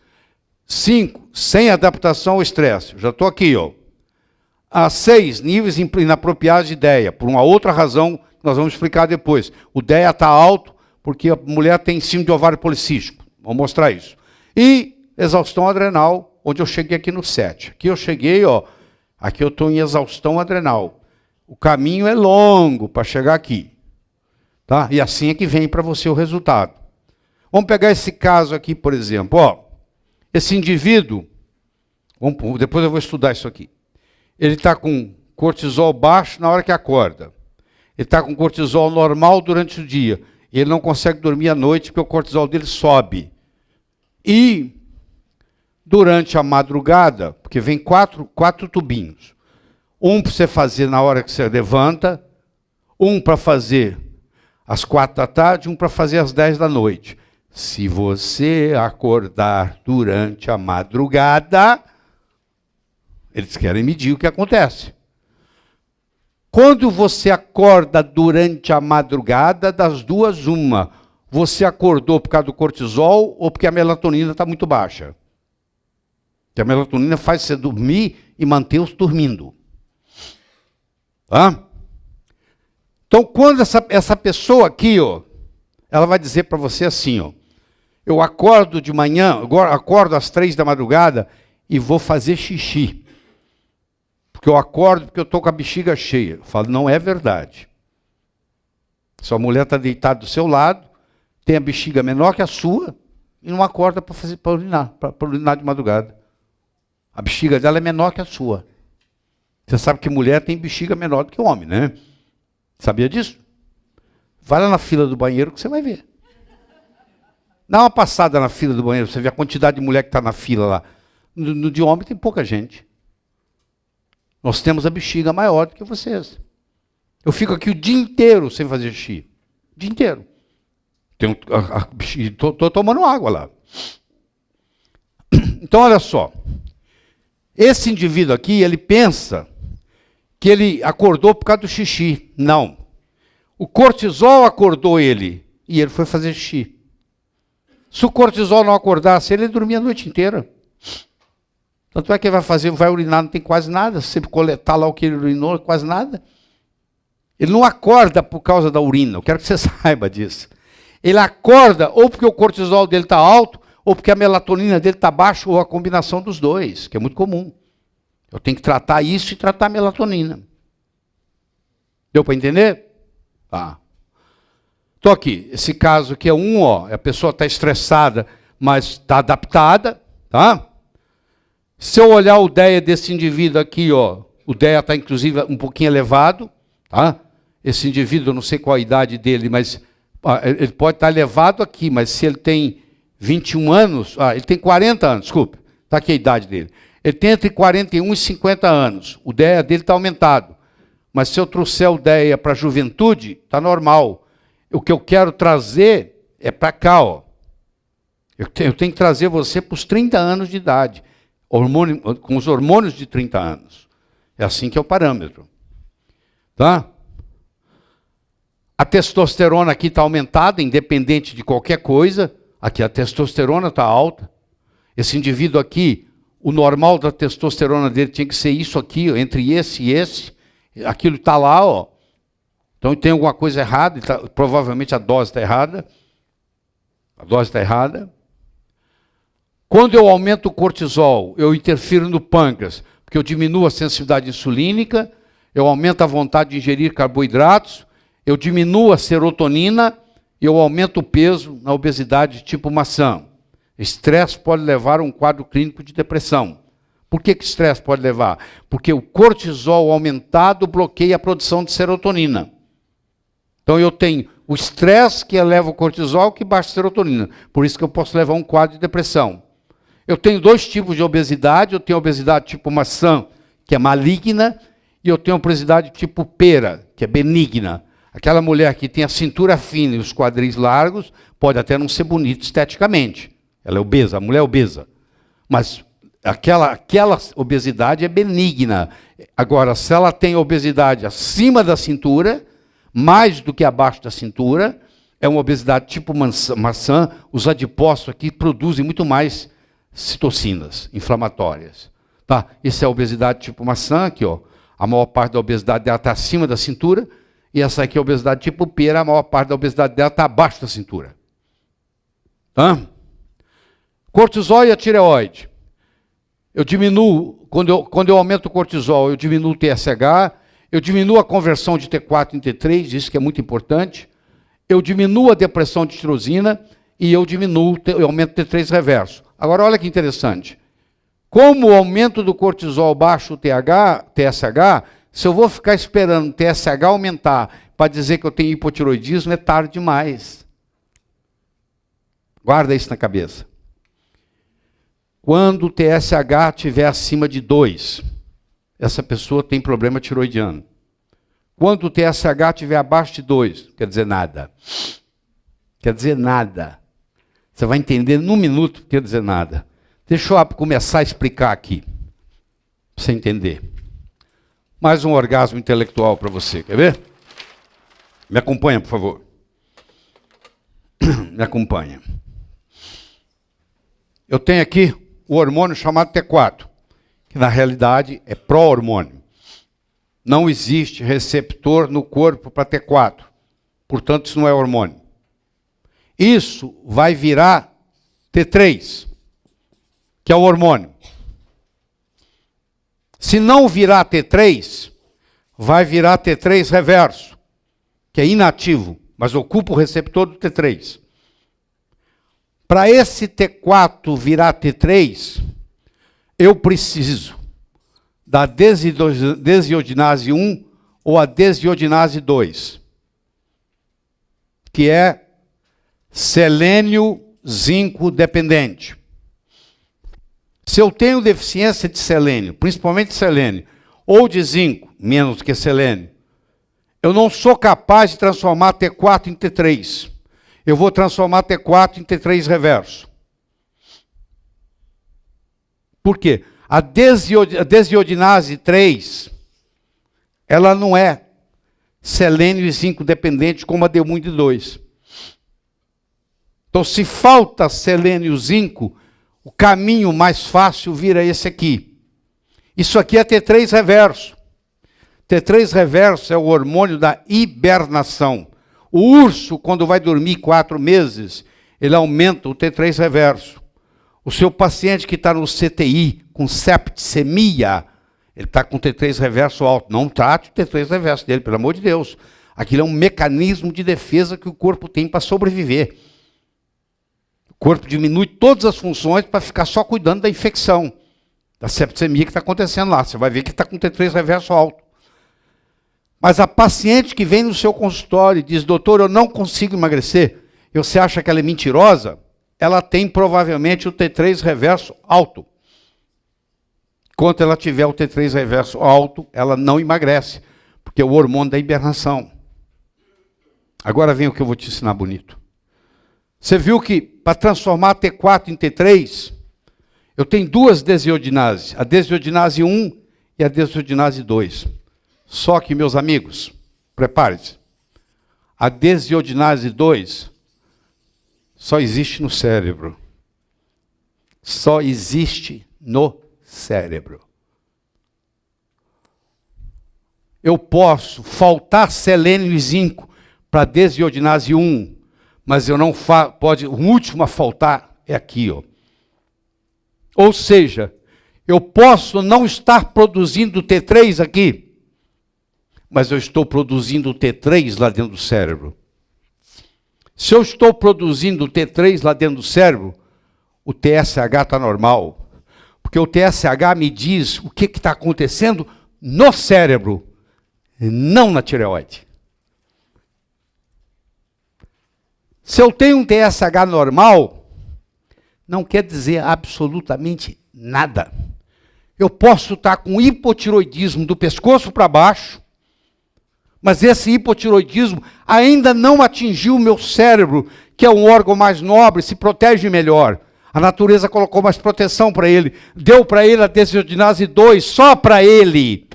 5, sem adaptação ao estresse. Já estou aqui, ó. A 6, níveis inapropriados de DEA, por uma outra razão que nós vamos explicar depois. O DEA está alto porque a mulher tem síndrome de ovário policístico. Vou mostrar isso. E exaustão adrenal, onde eu cheguei aqui no 7. Aqui eu cheguei, ó. Aqui eu estou em exaustão adrenal. O caminho é longo para chegar aqui. Tá? E assim é que vem para você o resultado. Vamos pegar esse caso aqui, por exemplo. Ó, esse indivíduo, depois eu vou estudar isso aqui. Ele está com cortisol baixo na hora que acorda. Ele está com cortisol normal durante o dia. Ele não consegue dormir à noite porque o cortisol dele sobe. E durante a madrugada, porque vem quatro tubinhos. Um para você fazer na hora que você levanta, um para fazer às 4 da tarde, um para fazer às 10 da noite. Se você acordar durante a madrugada, eles querem medir o que acontece. Quando você acorda durante a madrugada, das duas, uma. Você acordou por causa do cortisol ou porque a melatonina está muito baixa? Porque a melatonina faz você dormir e manter-os dormindo. Tá? Então, quando essa pessoa aqui, ó, ela vai dizer para você assim, ó, eu acordo de manhã, acordo às 3 da madrugada e vou fazer xixi. Porque eu acordo porque eu estou com a bexiga cheia. Eu falo, não é verdade. Sua mulher está deitada do seu lado, tem a bexiga menor que a sua e não acorda para urinar de madrugada. A bexiga dela é menor que a sua. Você sabe que mulher tem bexiga menor do que homem, né? Sabia disso? Vai lá na fila do banheiro que você vai ver. Dá uma passada na fila do banheiro, você vê a quantidade de mulher que está na fila lá. No de homem tem pouca gente. Nós temos a bexiga maior do que vocês. Eu fico aqui o dia inteiro sem fazer xixi. O dia inteiro. Estou tomando água lá. Então, olha só. Esse indivíduo aqui, ele pensa que ele acordou por causa do xixi. Não. O cortisol acordou ele e ele foi fazer xixi. Se o cortisol não acordasse, ele dormia a noite inteira. Tanto é que ele vai urinar, não tem quase nada. Se você coletar lá o que ele urinou, quase nada. Ele não acorda por causa da urina. Eu quero que você saiba disso. Ele acorda ou porque o cortisol dele está alto, ou porque a melatonina dele está baixa, ou a combinação dos dois, que é muito comum. Eu tenho que tratar isso e tratar a melatonina. Deu para entender? Tá. Estou aqui. Esse caso aqui é a pessoa está estressada, mas está adaptada, tá? Se eu olhar o DEA desse indivíduo aqui, o DEA está inclusive um pouquinho elevado, tá? Esse indivíduo, eu não sei qual a idade dele, mas ele pode estar elevado aqui, mas se ele tem 21 anos, ele tem 40 anos, desculpa, está aqui a idade dele. Ele tem entre 41 e 50 anos, o DEA dele está aumentado. Mas se eu trouxer o DEA para a juventude, está normal. O que eu quero trazer é para cá, Eu tenho que trazer você para os 30 anos de idade. Com os hormônios de 30 anos. É assim que é o parâmetro. Tá? A testosterona aqui está aumentada, independente de qualquer coisa. Aqui a testosterona está alta. Esse indivíduo aqui, o normal da testosterona dele tinha que ser isso aqui, entre esse e esse. Aquilo está lá, Então tem alguma coisa errada, provavelmente a dose está errada. A dose está errada. Quando eu aumento o cortisol, eu interfiro no pâncreas, porque eu diminuo a sensibilidade insulínica, eu aumento a vontade de ingerir carboidratos, eu diminuo a serotonina e eu aumento o peso na obesidade tipo maçã. Estresse pode levar a um quadro clínico de depressão. Por que estresse pode levar? Porque o cortisol aumentado bloqueia a produção de serotonina. Então eu tenho o estresse que eleva o cortisol, que baixa a serotonina. Por isso que eu posso levar um quadro de depressão. Eu tenho dois tipos de obesidade. Eu tenho obesidade tipo maçã, que é maligna, e eu tenho obesidade tipo pera, que é benigna. Aquela mulher que tem a cintura fina e os quadris largos, pode até não ser bonita esteticamente. Ela é obesa, a mulher é obesa. Mas aquela obesidade é benigna. Agora, se ela tem obesidade acima da cintura, mais do que abaixo da cintura, é uma obesidade tipo maçã. Os adipócitos aqui produzem muito mais citocinas inflamatórias. Tá? Isso é a obesidade tipo maçã, aqui, A maior parte da obesidade dela está acima da cintura, e essa aqui é a obesidade tipo pera, a maior parte da obesidade dela está abaixo da cintura. Tá? Cortisol e a tireoide. Eu diminuo, quando eu aumento o cortisol, eu diminuo o TSH, eu diminuo a conversão de T4 em T3, isso que é muito importante. Eu diminuo a depressão de tirosina e eu aumento o T3 reverso. Agora, olha que interessante. Como o aumento do cortisol baixa o TSH, se eu vou ficar esperando o TSH aumentar para dizer que eu tenho hipotiroidismo, é tarde demais. Guarda isso na cabeça. Quando o TSH estiver acima de 2, essa pessoa tem problema tiroidiano. Quando o TSH estiver abaixo de 2, quer dizer nada. Quer dizer nada. Você vai entender num minuto que quer dizer nada. Deixa eu começar a explicar aqui, para você entender. Mais um orgasmo intelectual para você, quer ver? Me acompanha, por favor. Me acompanha. Eu tenho aqui o hormônio chamado T4, que na realidade é pró-hormônio. Não existe receptor no corpo para T4, portanto isso não é hormônio. Isso vai virar T3, que é o hormônio. Se não virar T3, vai virar T3 reverso, que é inativo, mas ocupa o receptor do T3. Para esse T4 virar T3, eu preciso da desiodinase 1 ou a desiodinase 2, que é selênio zinco dependente. Se eu tenho deficiência de selênio, principalmente selênio, ou de zinco, menos que selênio, eu não sou capaz de transformar T4 em T3. Eu vou transformar T4 em T3 reverso. Por quê? A desiodinase 3, ela não é selênio e zinco dependente como a D1 e D2. Então, se falta selênio e zinco, o caminho mais fácil vira esse aqui. Isso aqui é T3 reverso. T3 reverso é o hormônio da hibernação. O urso, quando vai dormir 4 meses, ele aumenta o T3 reverso. O seu paciente que está no CTI com septicemia, ele está com T3 reverso alto. Não trate o T3 reverso dele, pelo amor de Deus. Aquilo é um mecanismo de defesa que o corpo tem para sobreviver. O corpo diminui todas as funções para ficar só cuidando da infecção, da septicemia que está acontecendo lá. Você vai ver que está com T3 reverso alto. Mas a paciente que vem no seu consultório e diz, doutor, eu não consigo emagrecer, e você acha que ela é mentirosa, ela tem provavelmente o T3 reverso alto. Enquanto ela tiver o T3 reverso alto, ela não emagrece, porque é o hormônio da hibernação. Agora vem o que eu vou te ensinar bonito. Você viu que para transformar T4 em T3, eu tenho duas desiodinases, a desiodinase 1 e a desiodinase 2. Só que, meus amigos, prepare-se. A desiodinase 2 só existe no cérebro. Só existe no cérebro. Eu posso faltar selênio e zinco para a desiodinase 1, mas eu não pode, o último a faltar é aqui, ó. Ou seja, eu posso não estar produzindo T3 aqui, mas eu estou produzindo T3 lá dentro do cérebro. Se eu estou produzindo T3 lá dentro do cérebro, o TSH está normal. Porque o TSH me diz o que está acontecendo no cérebro, não na tireoide. Se eu tenho um TSH normal, não quer dizer absolutamente nada. Eu posso estar com hipotiroidismo do pescoço para baixo, mas esse hipotiroidismo ainda não atingiu o meu cérebro, que é um órgão mais nobre, se protege melhor. A natureza colocou mais proteção para ele. Deu para ele a desiodinase 2, só para ele.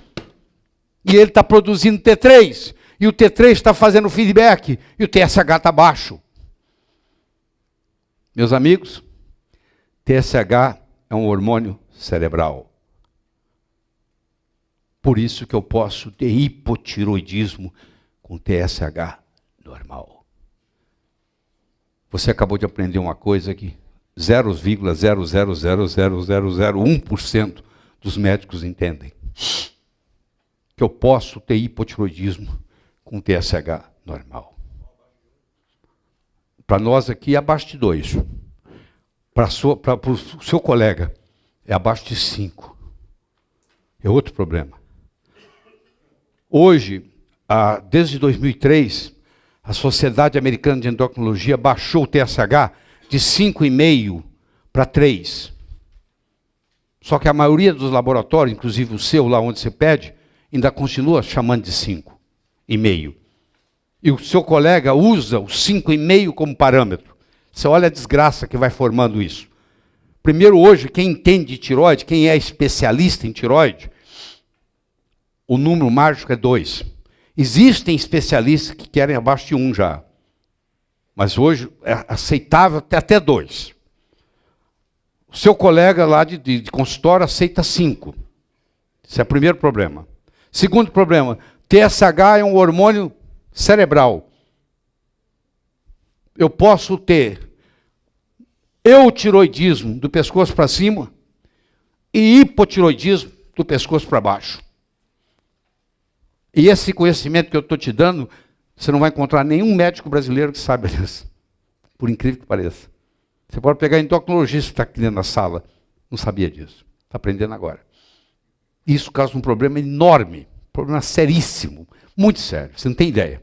E ele está produzindo T3. E o T3 está fazendo feedback. E o TSH está baixo. Meus amigos, TSH é um hormônio cerebral. Por isso que eu posso ter hipotiroidismo com TSH normal. Você acabou de aprender uma coisa que 0,0000001% dos médicos entendem. Que eu posso ter hipotiroidismo com TSH normal. Para nós aqui é abaixo de 2. Para o seu colega é abaixo de 5. É outro problema. Hoje, desde 2003, a Sociedade Americana de Endocrinologia baixou o TSH de 5,5 para 3. Só que a maioria dos laboratórios, inclusive o seu, lá onde você pede, ainda continua chamando de 5,5. E o seu colega usa o 5,5 como parâmetro. Você olha a desgraça que vai formando isso. Primeiro, hoje, quem entende de tireoide, quem é especialista em tireoide, o número mágico é 2. Existem especialistas que querem abaixo de 1 já. Mas hoje é aceitável até 2. O seu colega lá de consultório aceita 5. Esse é o primeiro problema. Segundo problema, TSH é um hormônio cerebral. Eu posso ter eutiroidismo do pescoço para cima e hipotiroidismo do pescoço para baixo. E esse conhecimento que eu estou te dando, você não vai encontrar nenhum médico brasileiro que saiba disso. Por incrível que pareça. Você pode pegar endocrinologista que está aqui dentro da sala, não sabia disso. Está aprendendo agora. Isso causa um problema enorme, um problema seríssimo, muito sério, você não tem ideia.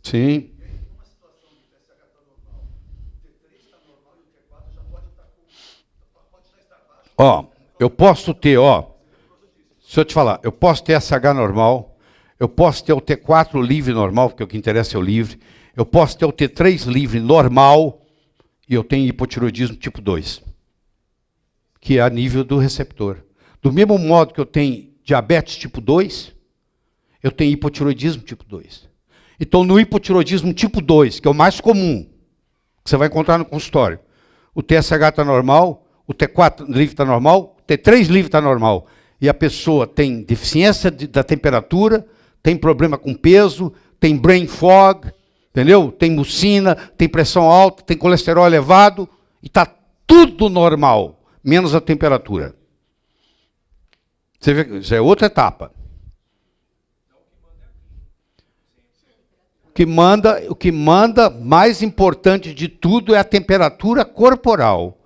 Sim. Ó, eu posso ter, ó, se eu te falar, eu posso ter SH normal, eu posso ter o T4 livre normal, porque o que interessa é o livre, eu posso ter o T3 livre normal, e eu tenho hipotiroidismo tipo 2, que é a nível do receptor. Do mesmo modo que eu tenho diabetes tipo 2, eu tenho hipotiroidismo tipo 2. Então, no hipotiroidismo tipo 2, que é o mais comum, que você vai encontrar no consultório, o TSH está normal, o T4 livre está normal, o T3 livre está normal. E a pessoa tem deficiência da temperatura, tem problema com peso, tem brain fog, entendeu? Tem mucina, tem pressão alta, tem colesterol elevado, e está tudo normal, menos a temperatura. Você vê, isso é outra etapa. O que manda, mais importante de tudo, é a temperatura corporal.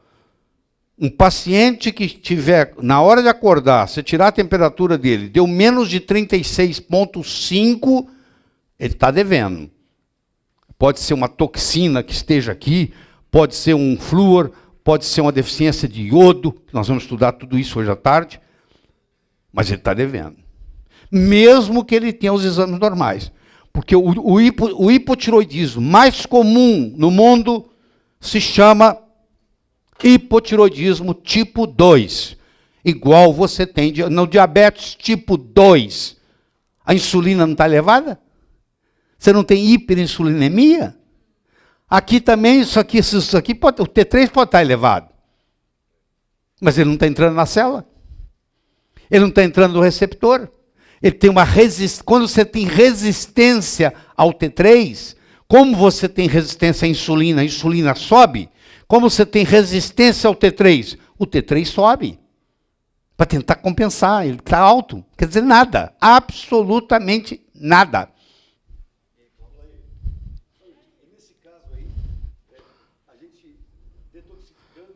Um paciente que tiver, na hora de acordar, se tirar a temperatura dele, deu menos de 36,5, ele está devendo. Pode ser uma toxina que esteja aqui, pode ser um flúor, pode ser uma deficiência de iodo, nós vamos estudar tudo isso hoje à tarde, mas ele está devendo. Mesmo que ele tenha os exames normais. Porque o hipotiroidismo mais comum no mundo se chama hipotiroidismo tipo 2. Igual você tem no diabetes tipo 2. A insulina não está elevada? Você não tem hiperinsulinemia? Aqui também, isso aqui pode, o T3 pode estar elevado. Mas ele não está entrando na célula. Ele não está entrando no receptor. Ele tem uma resistência. Quando você tem resistência ao T3, como você tem resistência à insulina, a insulina sobe. Como você tem resistência ao T3, o T3 sobe. Para tentar compensar, ele está alto. Quer dizer, nada. Absolutamente nada. Nesse caso aí, a gente detoxificando,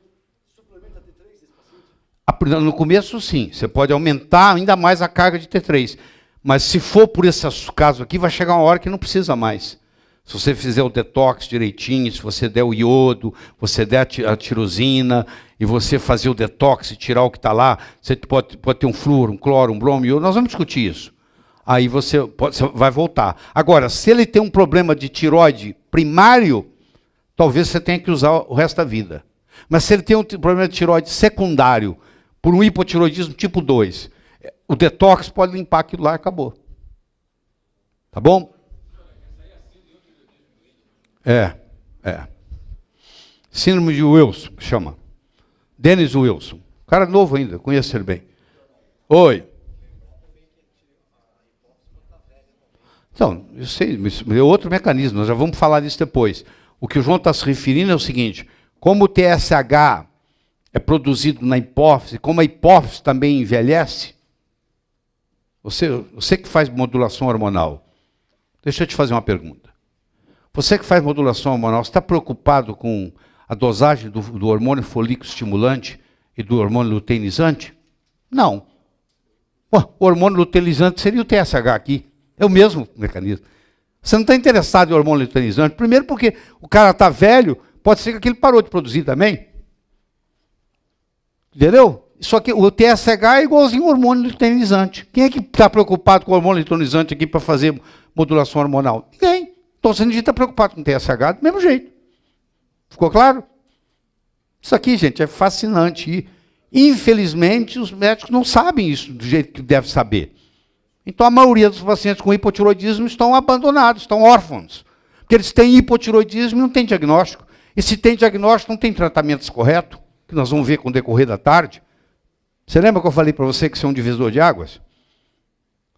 suplementa T3 nesse paciente? No começo, sim. Você pode aumentar ainda mais a carga de T3. Mas se for por esse caso aqui, vai chegar uma hora que não precisa mais. Se você fizer o detox direitinho, se você der o iodo, você der a tirosina, e você fazer o detox e tirar o que está lá, você pode ter um flúor, um cloro, um bromo, iodo, nós vamos discutir isso. Aí você vai voltar. Agora, se ele tem um problema de tiroide primário, talvez você tenha que usar o resto da vida. Mas se ele tem um problema de tiroide secundário, por um hipotiroidismo tipo 2, o detox pode limpar aquilo lá e acabou. Tá bom? É. Síndrome de Wilson, que chama. Dennis Wilson. Cara novo ainda, conheço ele bem. Oi. Então, eu sei, é outro mecanismo, nós já vamos falar disso depois. O que o João está se referindo é o seguinte, como o TSH é produzido na hipófise, como a hipófise também envelhece, você que faz modulação hormonal, deixa eu te fazer uma pergunta. Você que faz modulação hormonal, você está preocupado com a dosagem do hormônio folículo estimulante e do hormônio luteinizante? Não. O hormônio luteinizante seria o TSH aqui. É o mesmo mecanismo. Você não está interessado em hormônio luteinizante, primeiro porque o cara está velho, pode ser que ele parou de produzir também. Entendeu? Só que o TSH é igualzinho ao hormônio luteinizante. Quem é que está preocupado com o hormônio luteinizante aqui para fazer modulação hormonal? Ninguém. Então você não devia estar preocupado com o TSH do mesmo jeito. Ficou claro? Isso aqui, gente, é fascinante. E, infelizmente, os médicos não sabem isso do jeito que deve saber. Então, a maioria dos pacientes com hipotiroidismo estão abandonados, estão órfãos. Porque eles têm hipotiroidismo e não têm diagnóstico. E se tem diagnóstico, não tem tratamento correto, que nós vamos ver com o decorrer da tarde. Você lembra que eu falei para você que você é um divisor de águas?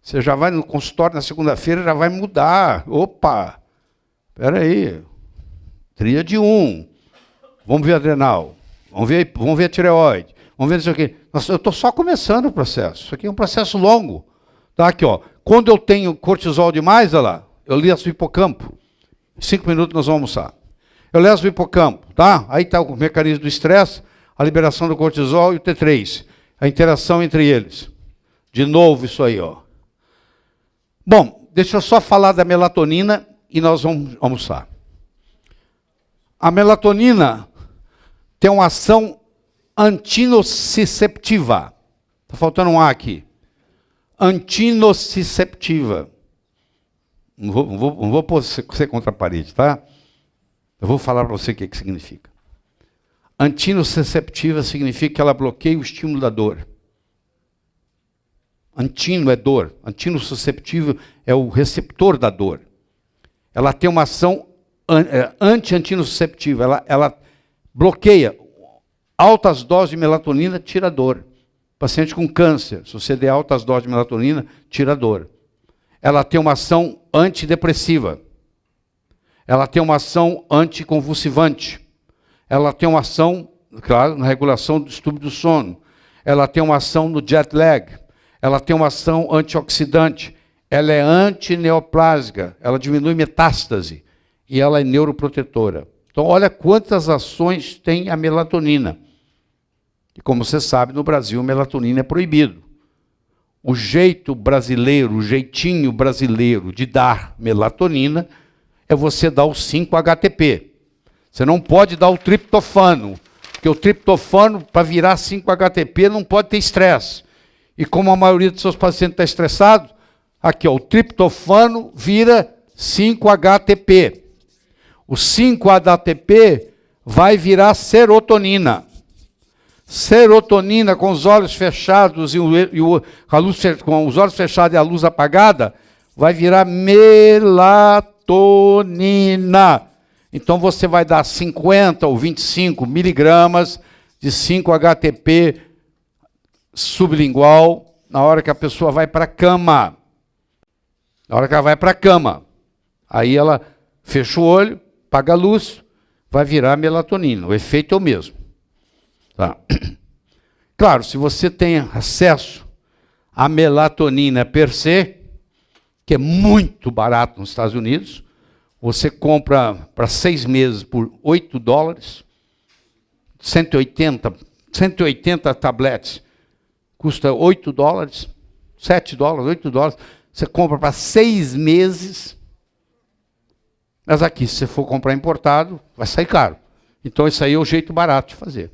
Você já vai no consultório na segunda-feira, já vai mudar. Opa! Espera aí. Tríade 1. Vamos ver a adrenal. Vamos ver a tireoide. Vamos ver isso aqui. Eu estou só começando o processo. Isso aqui é um processo longo. Tá aqui, ó. Quando eu tenho cortisol demais, olha lá, eu leso o hipocampo. Em 5 minutos nós vamos almoçar. Eu leso o hipocampo, tá? Aí está o mecanismo do estresse, a liberação do cortisol e o T3. A interação entre eles. De novo isso aí, ó. Bom, deixa eu só falar da melatonina e nós vamos almoçar. A melatonina tem uma ação antinociceptiva. Está faltando um A aqui. Antinociceptiva. Não vou pôr você contra a parede, tá? Eu vou falar para você o que significa. Antinociceptiva significa que ela bloqueia o estímulo da dor. Antino é dor. Antinociceptível é o receptor da dor. Ela tem uma ação anti-antinociceptiva. Ela bloqueia. Altas doses de melatonina tira dor. Paciente com câncer, se você der altas doses de melatonina, tira dor. Ela tem uma ação antidepressiva. Ela tem uma ação anticonvulsivante. Ela tem uma ação, claro, na regulação do distúrbio do sono. Ela tem uma ação no jet lag. Ela tem uma ação antioxidante. Ela é antineoplásica. Ela diminui metástase. E ela é neuroprotetora. Então, olha quantas ações tem a melatonina. E como você sabe, no Brasil, melatonina é proibido. O jeito brasileiro, o jeitinho brasileiro de dar melatonina é você dar o 5-HTP. Você não pode dar o triptofano, porque o triptofano, para virar 5-HTP, não pode ter estresse. E como a maioria dos seus pacientes está estressado, aqui, ó, o triptofano vira 5-HTP. O 5-HTP vai virar serotonina. Serotonina com os olhos fechados com os olhos fechados e a luz apagada, vai virar melatonina. Então você vai dar 50 ou 25 miligramas de 5-HTP sublingual na hora que a pessoa vai para a cama. Na hora que ela vai para a cama. Aí ela fecha o olho, apaga a luz, vai virar melatonina. O efeito é o mesmo. Tá. Claro, se você tem acesso à melatonina per se, que é muito barato nos Estados Unidos, você compra para 6 meses por $8, 180 tabletes, custa $8, $7, $8, você compra para 6 meses, mas aqui, se você for comprar importado, vai sair caro. Então, isso aí é o jeito barato de fazer.